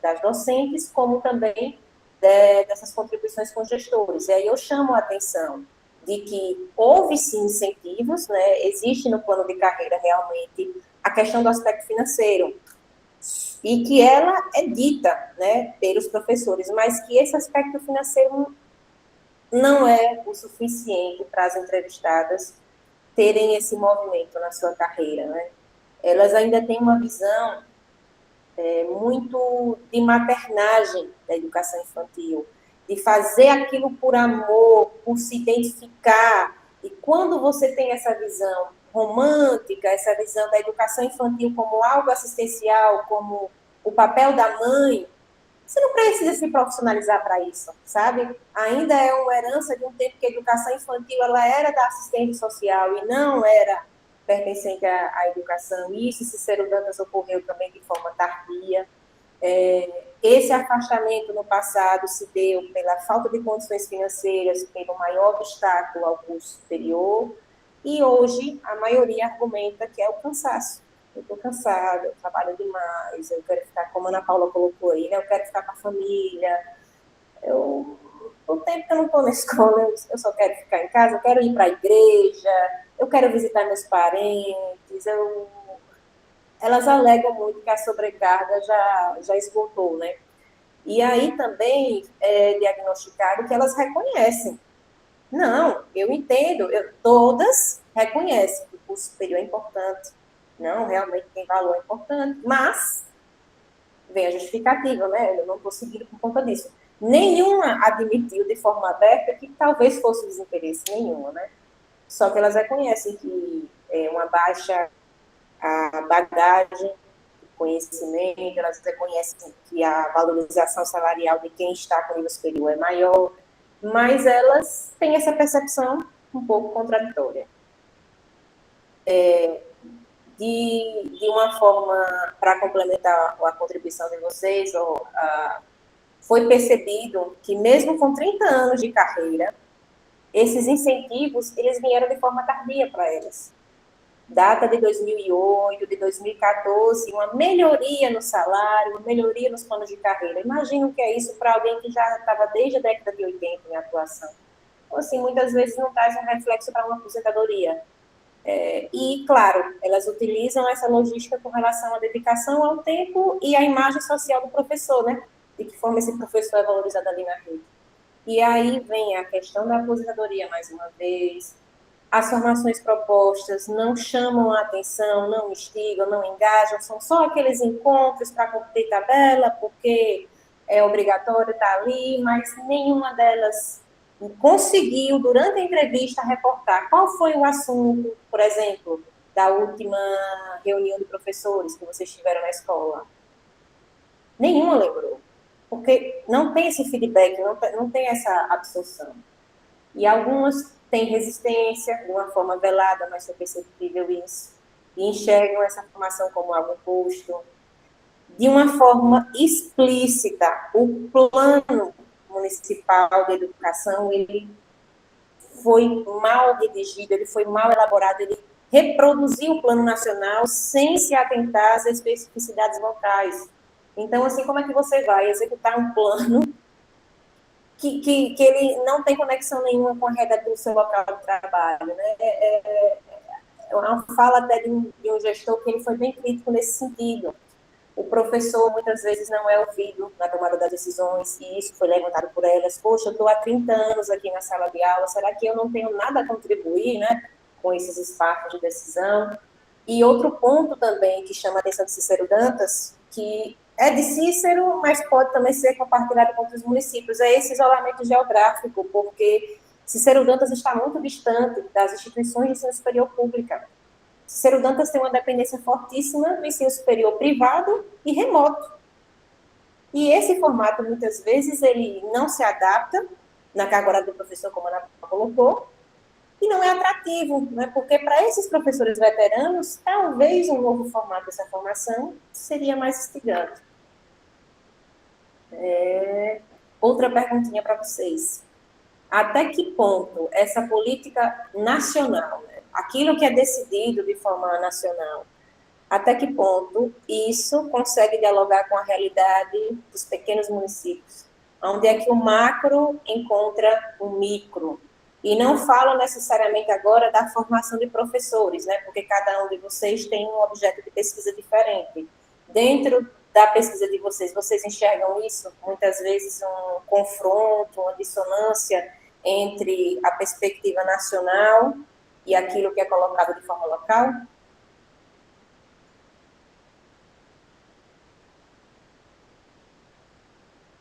das docentes, como também dessas contribuições com gestores. E aí eu chamo a atenção de que houve sim incentivos, né? Existe no plano de carreira realmente a questão do aspecto financeiro, e que ela é dita, né, pelos professores, mas que esse aspecto financeiro não é o suficiente para as entrevistadas terem esse movimento na sua carreira, né? Elas ainda têm uma visão muito de maternagem da educação infantil, de fazer aquilo por amor, por se identificar. E quando você tem essa visão romântica, essa visão da educação infantil como algo assistencial, como o papel da mãe, você não precisa se profissionalizar para isso, sabe? Ainda é uma herança de um tempo que a educação infantil ela era da assistente social e não era pertencente à educação. Isso, Cícero Dantas, ocorreu também de forma tardia. Esse afastamento no passado se deu pela falta de condições financeiras, pelo maior obstáculo ao curso superior, e hoje a maioria argumenta que é o cansaço. Eu estou cansada, eu trabalho demais, eu quero ficar, como a Ana Paula colocou aí, né? Eu quero ficar com a família. O tempo que eu não estou na escola, eu só quero ficar em casa, eu quero ir para a igreja, eu quero visitar meus parentes. Elas alegam muito que a sobrecarga já esgotou, né? E aí também é diagnosticado que elas reconhecem. Não, eu entendo, todas reconhecem que o curso superior é importante. Não, realmente tem valor importante, mas vem a justificativa, né? Eu não estou seguindo por conta disso. Nenhuma admitiu de forma aberta que talvez fosse desinteresse, nenhuma, né? Só que elas reconhecem que uma baixa a bagagem, o conhecimento, elas reconhecem que a valorização salarial de quem está com nível superior é maior, mas elas têm essa percepção um pouco contraditória. De uma forma, para complementar a contribuição de vocês, foi percebido que mesmo com 30 anos de carreira, esses incentivos, eles vieram de forma tardia para elas. Data de 2008, de 2014, uma melhoria no salário, uma melhoria nos planos de carreira. Imagino que é isso para alguém que já estava desde a década de 80 em atuação. Então, assim, muitas vezes não traz um reflexo para uma aposentadoria. E, claro, elas utilizam essa logística com relação à dedicação ao tempo e à imagem social do professor, né? De que forma esse professor é valorizado ali na rede. E aí vem a questão da aposentadoria, mais uma vez. As formações propostas não chamam a atenção, não instigam, não engajam, são só aqueles encontros para cumprir tabela, porque é obrigatório estar ali, mas nenhuma delas conseguiu, durante a entrevista, reportar qual foi o assunto, por exemplo, da última reunião de professores que vocês tiveram na escola? Nenhuma lembrou, porque não tem esse feedback, não tem essa absorção. E algumas têm resistência, de uma forma velada, mas é perceptível isso, e enxergam essa formação como algo posto. De uma forma explícita, o plano municipal de educação, ele foi mal redigido, ele foi mal elaborado, ele reproduziu o plano nacional sem se atentar às especificidades locais. Então, assim, como é que você vai executar um plano que ele não tem conexão nenhuma com a realidade do seu local de trabalho, né? É uma fala até de um gestor que ele foi bem crítico nesse sentido. O professor, muitas vezes, não é ouvido na tomada das decisões, e isso foi levantado por elas. Poxa, eu estou há 30 anos aqui na sala de aula, será que eu não tenho nada a contribuir, né, com esses espaços de decisão? E outro ponto também que chama a atenção de Cícero Dantas, que é de Cícero, mas pode também ser compartilhado com outros municípios, é esse isolamento geográfico, porque Cícero Dantas está muito distante das instituições de ensino superior pública. Cícero Dantas tem uma dependência fortíssima do ensino superior privado e remoto. E esse formato, muitas vezes, ele não se adapta na carga horária do professor, como a Ana colocou, e não é atrativo, né? Porque para esses professores veteranos, talvez um novo formato dessa formação seria mais instigante. Outra perguntinha para vocês. Até que ponto essa política nacional, né, aquilo que é decidido de forma nacional, até que ponto isso consegue dialogar com a realidade dos pequenos municípios? Onde é que o macro encontra o micro? E não falo necessariamente agora da formação de professores, né, porque cada um de vocês tem um objeto de pesquisa diferente. Dentro da pesquisa de vocês, vocês enxergam isso? Muitas vezes um confronto, uma dissonância entre a perspectiva nacional e aquilo que é colocado de forma local?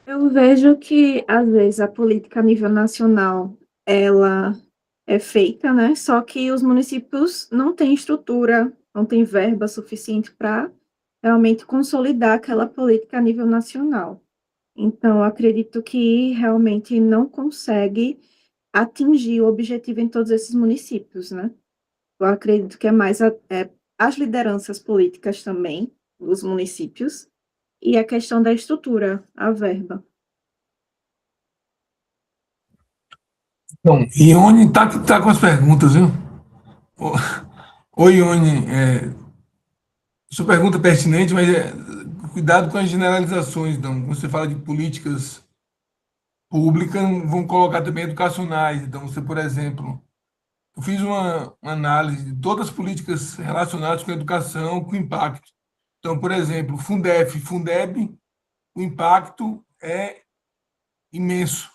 Eu vejo que, às vezes, a política a nível nacional, ela é feita, né? Só que os municípios não têm estrutura, não têm verba suficiente para realmente consolidar aquela política a nível nacional. Então, eu acredito que realmente não consegue atingir o objetivo em todos esses municípios, né? Eu acredito que é mais as lideranças políticas também, dos municípios, e a questão da estrutura, a verba. Então, Ione tá com as perguntas, viu? Oi, Ione, sua pergunta é pertinente, mas cuidado com as generalizações. Então, quando você fala de políticas públicas, vão colocar também educacionais. Então, você, por exemplo, eu fiz uma análise de todas as políticas relacionadas com a educação, com impacto. Então, por exemplo, Fundef, Fundeb, o impacto é imenso,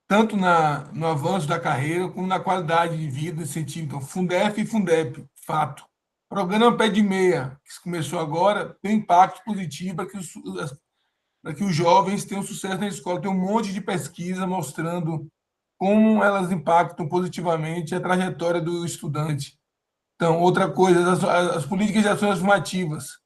tanto no avanço da carreira, como na qualidade de vida, incentivo. Então, Fundef e Fundeb, fato. Programa Pé de Meia, que começou agora, tem impacto positivo para que os jovens tenham sucesso na escola. Tem um monte de pesquisa mostrando como elas impactam positivamente a trajetória do estudante. Então, outra coisa, as políticas de ações afirmativas,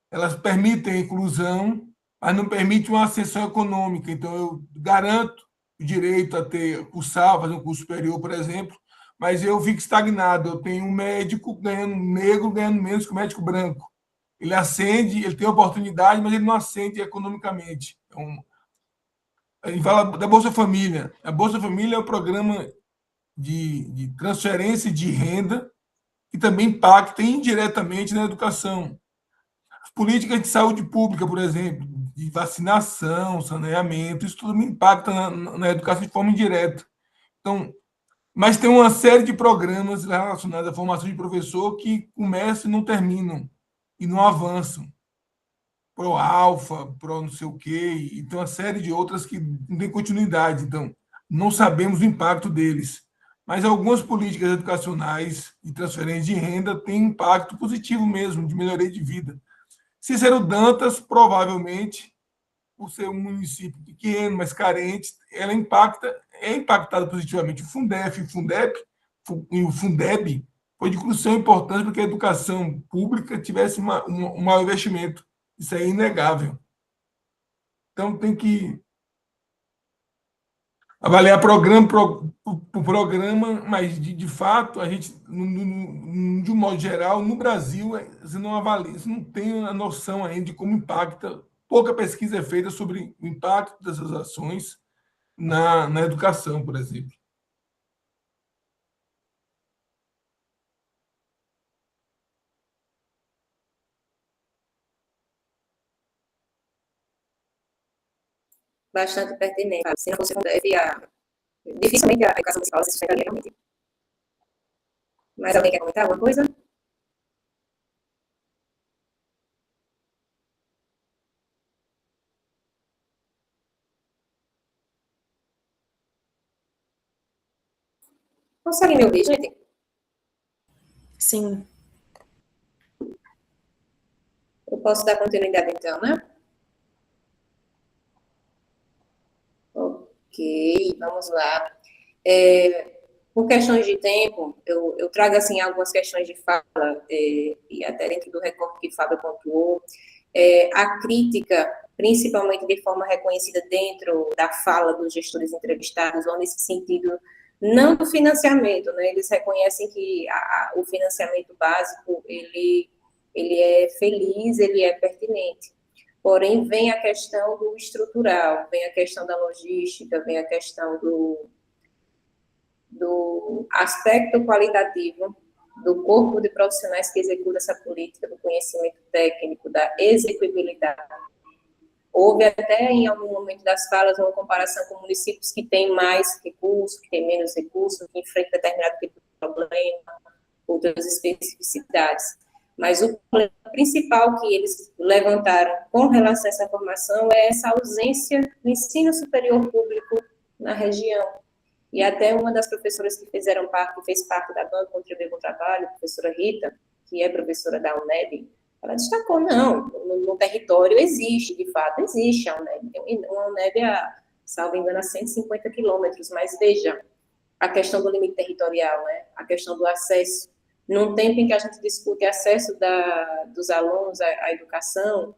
elas permitem a inclusão, mas não permitem uma ascensão econômica. Então, eu garanto o direito a cursar, fazer um curso superior, por exemplo, mas eu fico estagnado. Eu tenho um médico negro ganhando menos que o médico branco. Ele ascende, ele tem oportunidade, mas ele não ascende economicamente. Então, a gente fala da Bolsa Família. A Bolsa Família é um programa de transferência de renda que também impacta indiretamente na educação. As políticas de saúde pública, por exemplo, de vacinação, saneamento, isso tudo me impacta na educação de forma indireta. Então, mas tem uma série de programas relacionados à formação de professor que começam e não terminam, e não avançam. Pro Alfa, pro não sei o quê, e tem uma série de outras que não tem continuidade. Então, não sabemos o impacto deles. Mas algumas políticas educacionais de transferência de renda têm impacto positivo mesmo, de melhoria de vida. Cícero Dantas, provavelmente, por ser um município pequeno, mas carente, ela é impactada positivamente. O Fundef, o Fundep e o Fundeb foi de crucial importância para que a educação pública tivesse um maior investimento. Isso é inegável. Então, tem que avaliar programa por programa, mas, de fato, a gente, de um modo geral, no Brasil, você não avalia, você não tem a noção ainda de como impacta. Pouca pesquisa é feita sobre o impacto dessas ações na educação, por exemplo. Bastante pertinente. Se não fosse com deve, dificilmente a educação municipal se sustentaria realmente. Mais alguém quer comentar alguma coisa? Consegue me ouvir, gente? Sim. Eu posso dar continuidade, então, né? Ok, vamos lá. Por questões de tempo, eu trago, assim, algumas questões de fala, e até dentro do recorte que Fábio pontuou, a crítica, principalmente de forma reconhecida dentro da fala dos gestores entrevistados, ou nesse sentido, não do financiamento, né? Eles reconhecem que o financiamento básico, ele é feliz, ele é pertinente. Porém, vem a questão do estrutural, vem a questão da logística, vem a questão do aspecto qualitativo do corpo de profissionais que executa essa política, do conhecimento técnico, da execuibilidade. Houve até, em algum momento das falas, uma comparação com municípios que têm mais recursos, que têm menos recursos, que enfrentam determinado tipo de problema, outras especificidades. Mas o problema principal que eles levantaram com relação a essa formação é essa ausência do ensino superior público na região. E até uma das professoras que fez parte da banca Contribuir com o Trabalho, a professora Rita, que é professora da UNEB, ela destacou, não, no território existe, de fato, existe a UNEB. Tem uma UNEB, salvo engano, a 150 quilômetros, mas veja, a questão do limite territorial, né? A questão do acesso. Num tempo em que a gente discute acesso dos alunos à educação,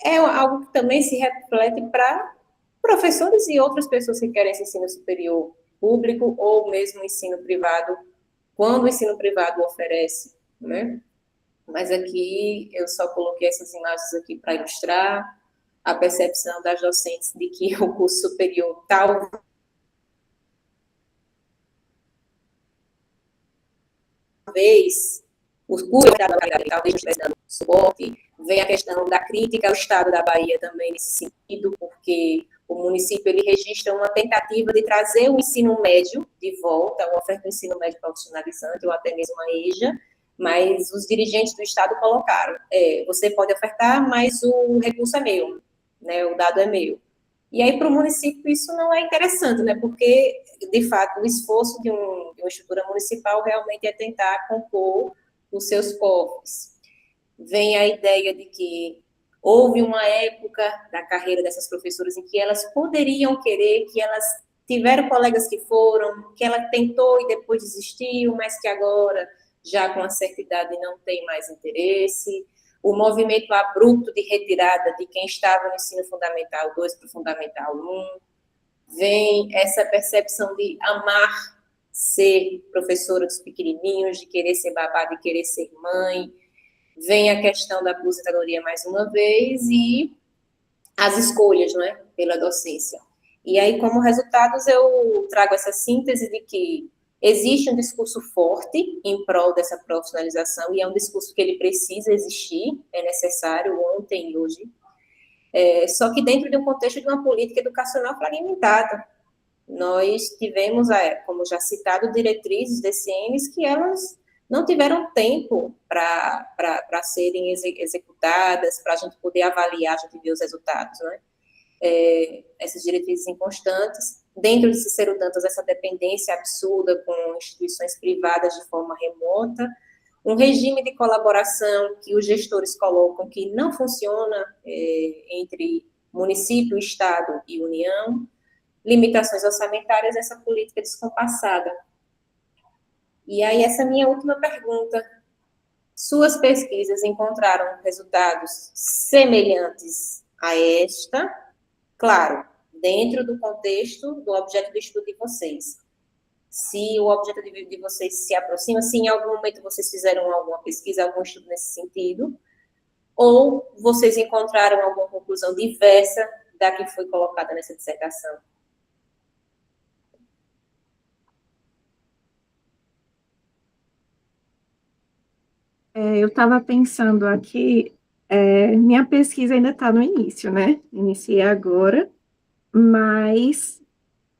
é algo que também se reflete para professores e outras pessoas que querem esse ensino superior público ou mesmo ensino privado, quando o ensino privado oferece, né? Mas aqui eu só coloquei essas imagens aqui para ilustrar a percepção das docentes de que o curso superior talvez os cursos da Bahia talvez estivesse dando suporte, vem a questão da crítica ao Estado da Bahia também nesse sentido, porque o município ele registra uma tentativa de trazer o ensino médio de volta, uma oferta de ensino médio profissionalizante, ou até mesmo a EJA, mas os dirigentes do Estado colocaram, você pode ofertar, mas o recurso é meu, né, o dado é meu. E aí, para o município, isso não é interessante, né, porque, de fato, o esforço de uma estrutura municipal realmente é tentar compor os seus cofres. Vem a ideia de que houve uma época da carreira dessas professoras em que elas poderiam querer, que elas tiveram colegas que foram, que ela tentou e depois desistiu, mas que agora, já com a certa idade, não tem mais interesse. O movimento abrupto de retirada de quem estava no ensino fundamental 2 para o fundamental 1. Vem essa percepção de amar ser professora dos pequenininhos, de querer ser babá, de querer ser mãe. Vem a questão da aposentadoria mais uma vez e as escolhas, não é, pela docência. E aí, como resultados, eu trago essa síntese de que existe um discurso forte em prol dessa profissionalização, e é um discurso que ele precisa existir, é necessário ontem e hoje, só que dentro de um contexto de uma política educacional fragmentada. Nós tivemos, como já citado, diretrizes DCNs que elas não tiveram tempo para serem executadas, para a gente poder avaliar, a gente ver os resultados, né? Essas diretrizes inconstantes, dentro de Cícero Dantas, essa dependência absurda com instituições privadas de forma remota, um regime de colaboração que os gestores colocam que não funciona entre município, Estado e União, limitações orçamentárias, essa política descompassada. E aí, essa minha última pergunta. Suas pesquisas encontraram resultados semelhantes a esta? Claro, dentro do contexto do objeto de estudo de vocês. Se o objeto de vocês se aproxima, se em algum momento vocês fizeram alguma pesquisa, algum estudo nesse sentido, ou vocês encontraram alguma conclusão diversa da que foi colocada nessa dissertação? Eu estava pensando aqui, minha pesquisa ainda está no início, né? Iniciei agora, mas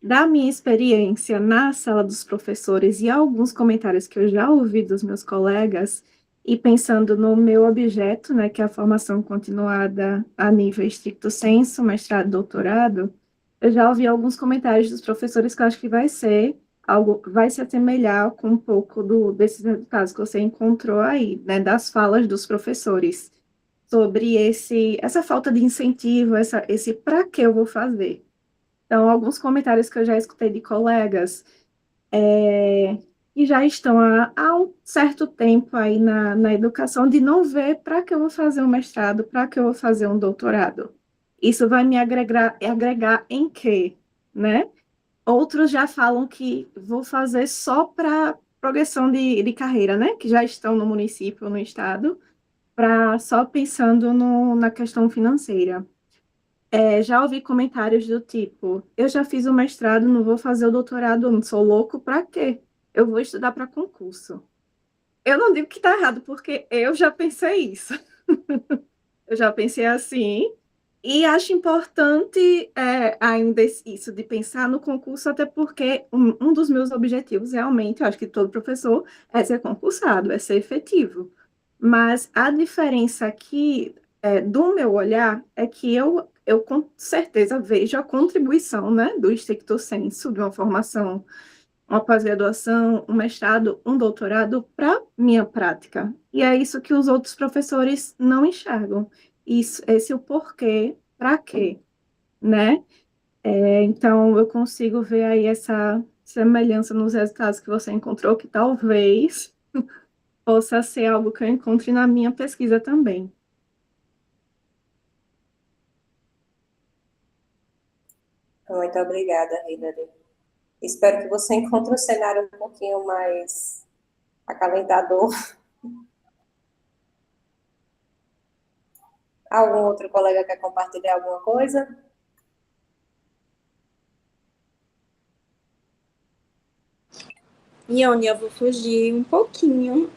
da minha experiência na sala dos professores e alguns comentários que eu já ouvi dos meus colegas, e pensando no meu objeto, né, que é a formação continuada a nível estricto sensu, mestrado, doutorado, eu já ouvi alguns comentários dos professores que eu acho que vai ser algo, vai se assemelhar com um pouco desses resultados que você encontrou aí, né, das falas dos professores, sobre essa falta de incentivo, esse para que eu vou fazer. Então, alguns comentários que eu já escutei de colegas que já estão há um certo tempo aí na educação, de não ver para que eu vou fazer um mestrado, para que eu vou fazer um doutorado. Isso vai me agregar em quê, né? Outros já falam que vou fazer só para progressão de carreira, né? Que já estão no município, no estado, só pensando na questão financeira. Já ouvi comentários do tipo, eu já fiz o mestrado, não vou fazer o doutorado, não sou louco, para quê? Eu vou estudar para concurso. Eu não digo que está errado, porque eu já pensei isso. Eu já pensei assim, e acho importante ainda isso, de pensar no concurso, até porque um dos meus objetivos, realmente, eu acho que todo professor, é ser concursado, é ser efetivo. Mas a diferença aqui, do meu olhar, é que eu com certeza vejo a contribuição, né, do stricto sensu, de uma formação, uma pós-graduação, um mestrado, um doutorado para minha prática. E é isso que os outros professores não enxergam. Esse é o porquê, para quê, né? Então, eu consigo ver aí essa semelhança nos resultados que você encontrou, que talvez possa ser algo que eu encontre na minha pesquisa também. Muito obrigada, Hilary. Espero que você encontre um cenário um pouquinho mais acalentador. Algum outro colega quer compartilhar alguma coisa? Ione, eu vou fugir um pouquinho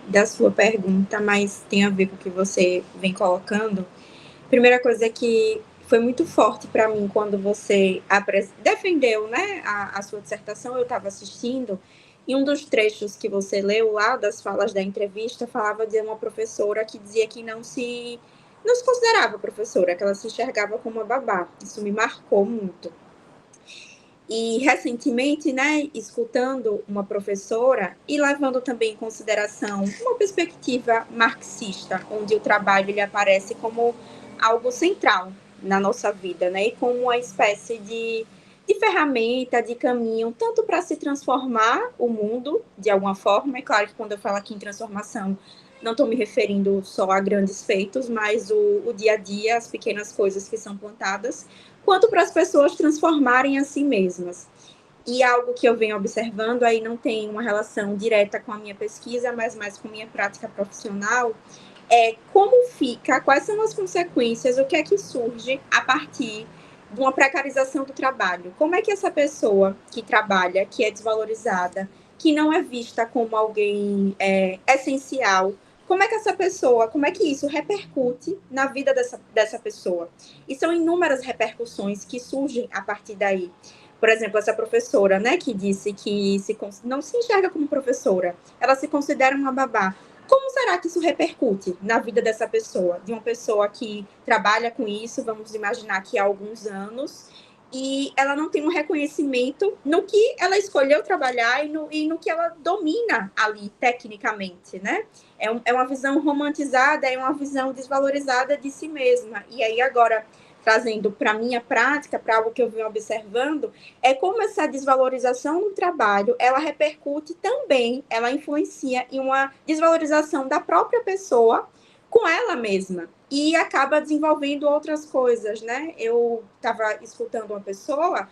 da sua pergunta, mas tem a ver com o que você vem colocando. Primeira coisa é que foi muito forte para mim quando você defendeu, né, a sua dissertação. Eu estava assistindo, e um dos trechos que você leu lá, das falas da entrevista, falava de uma professora que dizia que não se considerava professora, que ela se enxergava como uma babá. Isso me marcou muito. E, recentemente, né, escutando uma professora e levando também em consideração uma perspectiva marxista, onde o trabalho ele aparece como algo central na nossa vida, né, e como uma espécie de ferramenta, de caminho, tanto para se transformar o mundo de alguma forma. É claro que quando eu falo aqui em transformação, não estou me referindo só a grandes feitos, mas o dia a dia, as pequenas coisas que são plantadas, quanto para as pessoas transformarem a si mesmas. E algo que eu venho observando, aí não tem uma relação direta com a minha pesquisa, mas mais com a minha prática profissional, é como fica, quais são as consequências, o que é que surge a partir de uma precarização do trabalho. Como é que essa pessoa que trabalha, que é desvalorizada, que não é vista como alguém essencial, como é que essa pessoa, como é que isso repercute na vida dessa pessoa? E são inúmeras repercussões que surgem a partir daí. Por exemplo, essa professora, né, que disse que não se enxerga como professora, ela se considera uma babá. Como será que isso repercute na vida dessa pessoa? De uma pessoa que trabalha com isso, vamos imaginar que há alguns anos, e ela não tem um reconhecimento no que ela escolheu trabalhar e no que ela domina ali, tecnicamente, né? É uma visão romantizada, é uma visão desvalorizada de si mesma. E aí, agora, trazendo para a minha prática, para algo que eu venho observando, é como essa desvalorização no trabalho, ela repercute também, ela influencia em uma desvalorização da própria pessoa com ela mesma. E acaba desenvolvendo outras coisas, né? Eu estava escutando uma pessoa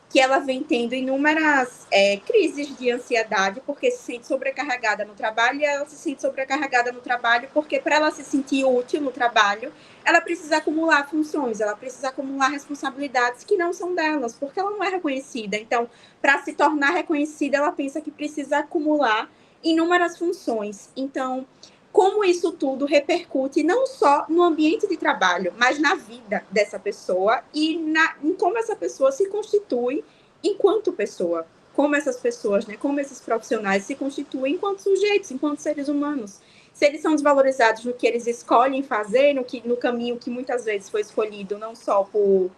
que ela vem tendo inúmeras crises de ansiedade, porque se sente sobrecarregada no trabalho, e ela se sente sobrecarregada no trabalho porque, para ela se sentir útil no trabalho, ela precisa acumular funções, ela precisa acumular responsabilidades que não são delas, porque ela não é reconhecida. Então, para se tornar reconhecida, ela pensa que precisa acumular inúmeras funções. Então, como isso tudo repercute não só no ambiente de trabalho, mas na vida dessa pessoa e em como essa pessoa se constitui enquanto pessoa. Como essas pessoas, né, como esses profissionais se constituem enquanto sujeitos, enquanto seres humanos. Se eles são desvalorizados no que eles escolhem fazer, no caminho que muitas vezes foi escolhido, não só por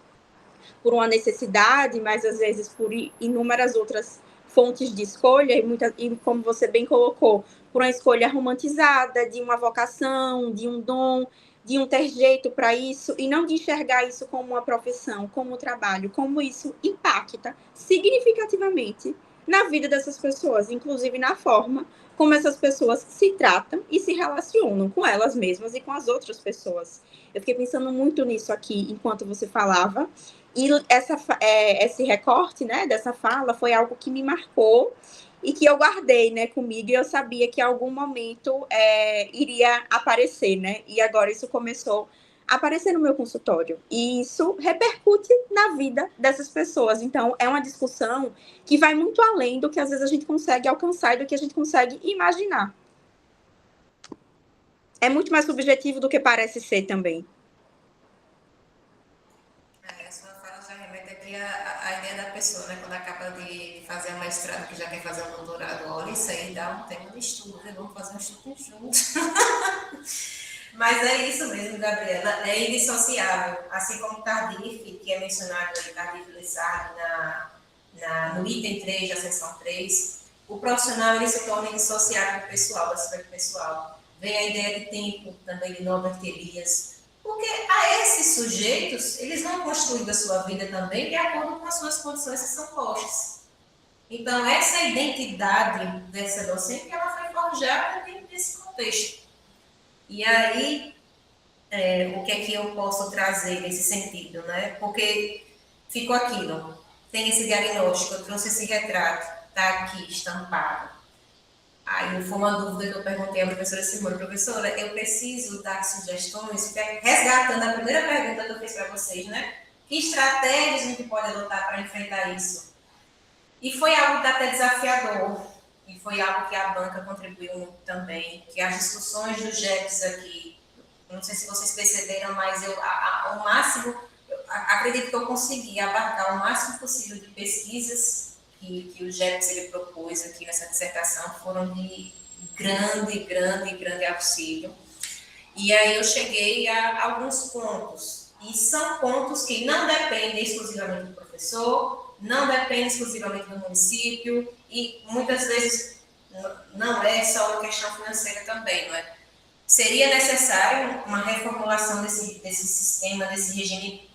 uma necessidade, mas às vezes por inúmeras outras fontes de escolha, e como você bem colocou, por uma escolha romantizada, de uma vocação, de um dom, de um ter jeito para isso, e não de enxergar isso como uma profissão, como um trabalho, como isso impacta significativamente na vida dessas pessoas, inclusive na forma como essas pessoas se tratam e se relacionam com elas mesmas e com as outras pessoas. Eu fiquei pensando muito nisso aqui enquanto você falava, e esse recorte, né, dessa fala foi algo que me marcou e que eu guardei, né, comigo, e eu sabia que em algum momento iria aparecer, né, e agora isso começou a aparecer no meu consultório, e isso repercute na vida dessas pessoas. Então, é uma discussão que vai muito além do que às vezes a gente consegue alcançar e do que a gente consegue imaginar. É muito mais subjetivo do que parece ser também. A ideia da pessoa, né, quando acaba de fazer a mestrado, que já quer fazer um doutorado, olha, isso aí dá um tema de estudo, né? Vamos fazer um estudo junto. Mas é isso mesmo, Gabriela, é indissociável, assim como Tardif, que é mencionado aí, Tardif Lessard, no item 3 da seção 3, o profissional ele se torna indissociável do pessoal, da sfera pessoal. Vem a ideia de tempo, também de Norbert Elias, porque a esses sujeitos, eles vão construindo a sua vida também de acordo com as suas condições que são postas. Então, essa identidade dessa docente, ela foi forjada dentro desse contexto. E aí, o que é que eu posso trazer nesse sentido, né? Porque ficou aquilo, tem esse diagnóstico, eu trouxe esse retrato, está aqui estampado. Aí foi uma dúvida que eu perguntei à professora Simone, professora, eu preciso dar sugestões, resgatando a primeira pergunta que eu fiz para vocês, né? Que estratégias a gente pode adotar para enfrentar isso? E foi algo que até desafiador, e foi algo que a banca contribuiu muito também, que as discussões do GEPS aqui, não sei se vocês perceberam, mas ao máximo, acredito que eu consegui abarcar o máximo possível de pesquisas que o GEPS ele propôs aqui nessa dissertação, foram de grande auxílio. E aí eu cheguei a alguns pontos, e são pontos que não dependem exclusivamente do professor, não dependem exclusivamente do município, e muitas vezes não é só uma questão financeira também, não é? Seria necessário uma reformulação desse sistema, desse regime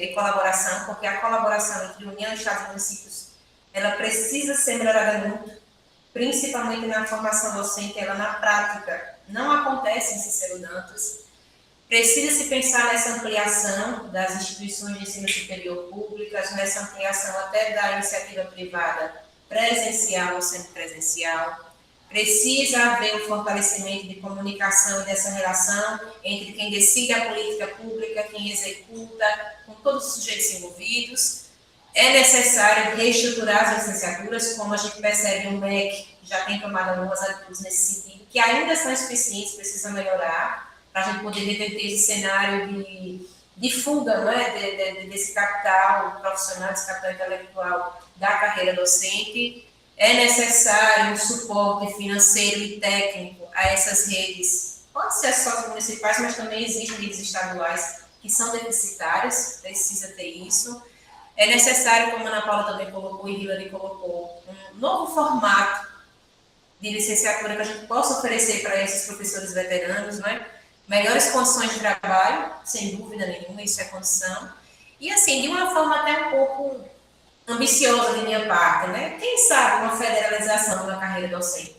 de colaboração, porque a colaboração entre União, Estados e municípios, ela precisa ser melhorada muito, principalmente na formação docente, ela na prática não acontece em Cícero Dantas. Precisa se pensar nessa ampliação das instituições de ensino superior públicas, nessa ampliação até da iniciativa privada presencial ou semipresencial. Precisa haver um fortalecimento de comunicação e dessa relação entre quem decide a política pública, quem executa, com todos os sujeitos envolvidos. É necessário reestruturar as licenciaturas, como a gente percebe, o MEC já tem tomado algumas atitudes nesse sentido, que ainda são insuficientes, precisam melhorar, para a gente poder reverter esse cenário de fuga, não é? Desse capital profissional, desse capital intelectual da carreira docente. É necessário um suporte financeiro e técnico a essas redes, pode ser só municipais, mas também existem redes estaduais que são deficitárias, precisa ter isso. É necessário, como a Ana Paula também colocou e Hilary colocou, um novo formato de licenciatura que a gente possa oferecer para esses professores veteranos, não é? melhores condições de trabalho, sem dúvida nenhuma, isso é condição. E, assim, de uma forma até um pouco ambiciosa de minha parte, né? Quem sabe uma federalização da carreira docente?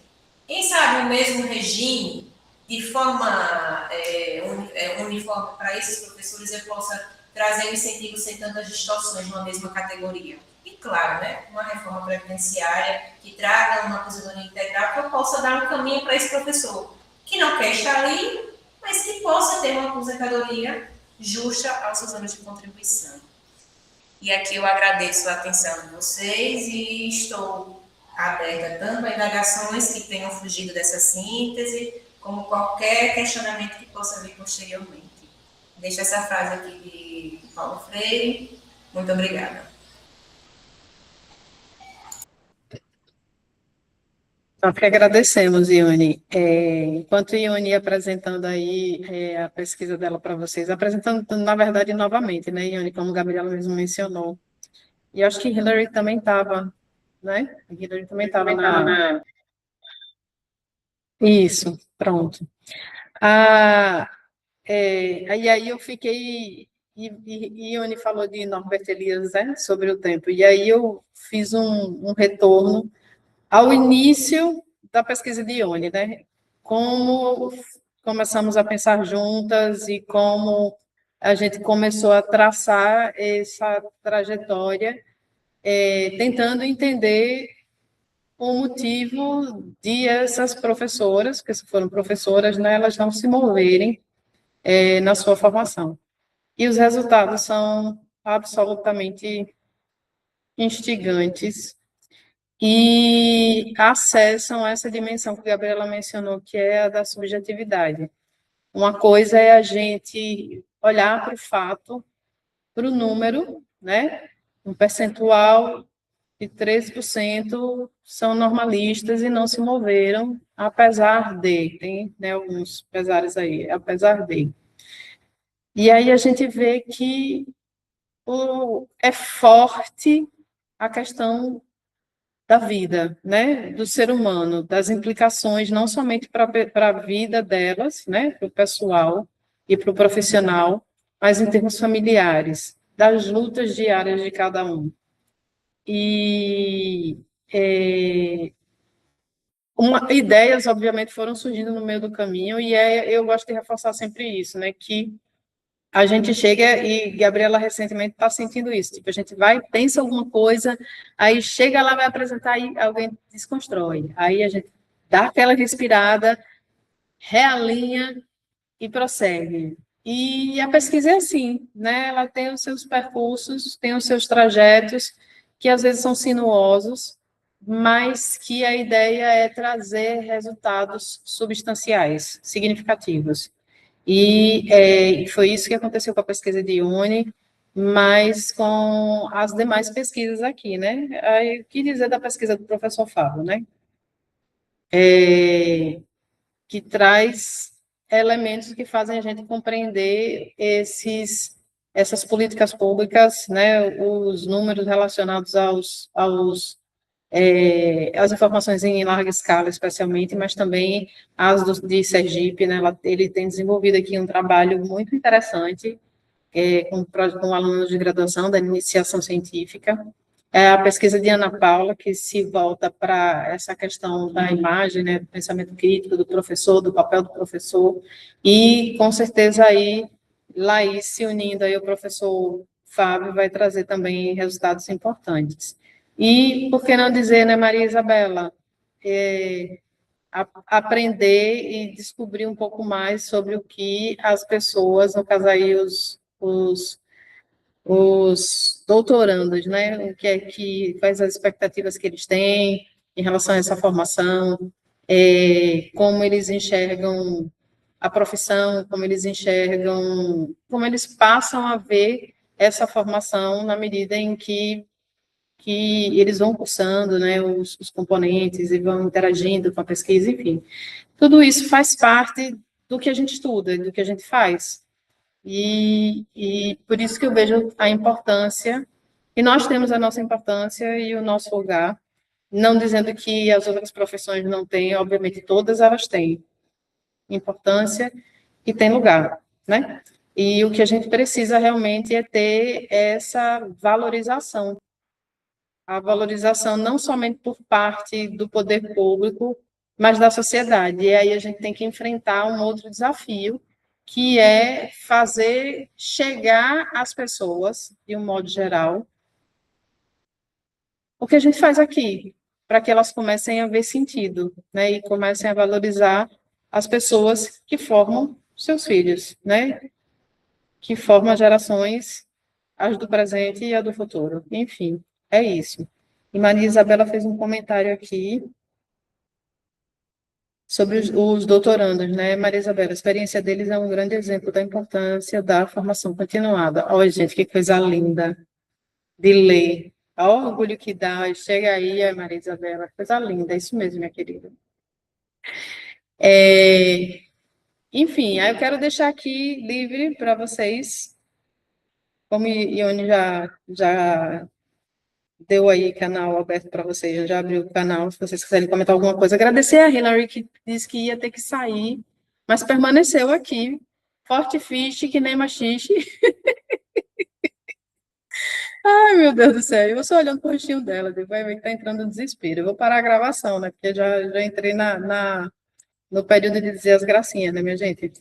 Quem sabe o mesmo regime, de forma uniforme para esses professores, eu possa trazer um incentivo sem tantas distorções numa mesma categoria. E, claro, né, uma reforma previdenciária que traga uma aposentadoria integral, que eu possa dar um caminho para esse professor, que não quer estar ali, mas que possa ter uma aposentadoria justa aos seus anos de contribuição. E aqui eu agradeço a atenção de vocês e estou aberta tanto a indagações que tenham fugido dessa síntese, como qualquer questionamento que possa vir posteriormente. Deixo essa frase aqui de Paulo Freire. Muito obrigada. Nós que agradecemos, Ione. Enquanto Ione ia apresentando aí a pesquisa dela para vocês, apresentando, na verdade, novamente, né, Ione, como a Gabriela mesmo mencionou. E acho que Hillary também estava, né? Hillary também estava na... Isso, pronto. E aí eu fiquei... E Ione falou de Norbert Elias, né, sobre o tempo. E aí eu fiz um retorno ao início da pesquisa de Ione, né? Como começamos a pensar juntas e como a gente começou a traçar essa trajetória, tentando entender o motivo de essas professoras, que foram professoras, né, elas não se moverem na sua formação. E os resultados são absolutamente instigantes e acessam essa dimensão que a Gabriela mencionou, que é a da subjetividade. Uma coisa é a gente olhar para o fato, para o número, né? Um percentual de 13% são normalistas e não se moveram, apesar de, tem, né, alguns pesares aí, apesar de. E aí a gente vê que é forte a questão da vida, né, do ser humano, das implicações não somente para a vida delas, né, para o pessoal e para o profissional, mas em termos familiares, das lutas diárias de cada um. E ideias, obviamente, foram surgindo no meio do caminho, e eu gosto de reforçar sempre isso, né, que a gente chega, e Gabriela recentemente está sentindo isso, tipo, a gente vai, pensa alguma coisa, aí chega lá, vai apresentar, e alguém desconstrói, aí a gente dá aquela respirada, realinha e prossegue. E a pesquisa é assim, né? Ela tem os seus percursos, tem os seus trajetos, que às vezes são sinuosos, mas que a ideia é trazer resultados substanciais, significativos. E foi isso que aconteceu com a pesquisa de Ione, mas com as demais pesquisas aqui, né? Aí, o que dizer da pesquisa do professor Fábio, né? Que traz elementos que fazem a gente compreender essas políticas públicas, né? Os números relacionados as informações em larga escala, especialmente, mas também as de Sergipe, né? Ele tem desenvolvido aqui um trabalho muito interessante com alunos de graduação da iniciação científica. A pesquisa de Ana Paula, que se volta para essa questão da imagem, né, do pensamento crítico do professor, do papel do professor, e, com certeza, aí, Laís, se unindo aí ao professor Fábio, vai trazer também resultados importantes. E, por que não dizer, né, Maria Isabela, aprender e descobrir um pouco mais sobre o que as pessoas, no caso aí os doutorandos, né, quais as expectativas que eles têm em relação a essa formação, como eles enxergam a profissão, como eles enxergam, como eles passam a ver essa formação na medida em que eles vão cursando, né, os componentes e vão interagindo com a pesquisa, enfim. Tudo isso faz parte do que a gente estuda, do que a gente faz. E por isso que eu vejo a importância, e nós temos a nossa importância e o nosso lugar, não dizendo que as outras profissões não têm, obviamente todas elas têm importância, que tem lugar, né? E o que a gente precisa realmente é ter essa valorização. A valorização não somente por parte do poder público, mas da sociedade. E aí a gente tem que enfrentar um outro desafio, que é fazer chegar às pessoas, de um modo geral, o que a gente faz aqui, para que elas comecem a ver sentido, né? E comecem a valorizar as pessoas que formam seus filhos, né? Que formam as gerações, as do presente e a do futuro. Enfim, é isso. E Maria Isabela fez um comentário aqui sobre os doutorandos, né? Maria Isabela, a experiência deles é um grande exemplo da importância da formação continuada. Olha, gente, que coisa linda de ler. Olha o orgulho que dá. Chega aí, Maria Isabela, coisa linda, é isso mesmo, minha querida. Enfim, aí eu quero deixar aqui livre para vocês, como Ione já deu aí canal aberto para vocês, já abriu o canal, se vocês quiserem comentar alguma coisa. Agradecer a Hilary, que disse que ia ter que sair, mas permaneceu aqui, forte e fiche, que nem machixe. Ai, meu Deus do céu, eu só olhando para o rostinho dela, depois vai ver que está entrando no desespero. Eu vou parar a gravação, né, porque já entrei no período de dizer as gracinhas, né, minha gente?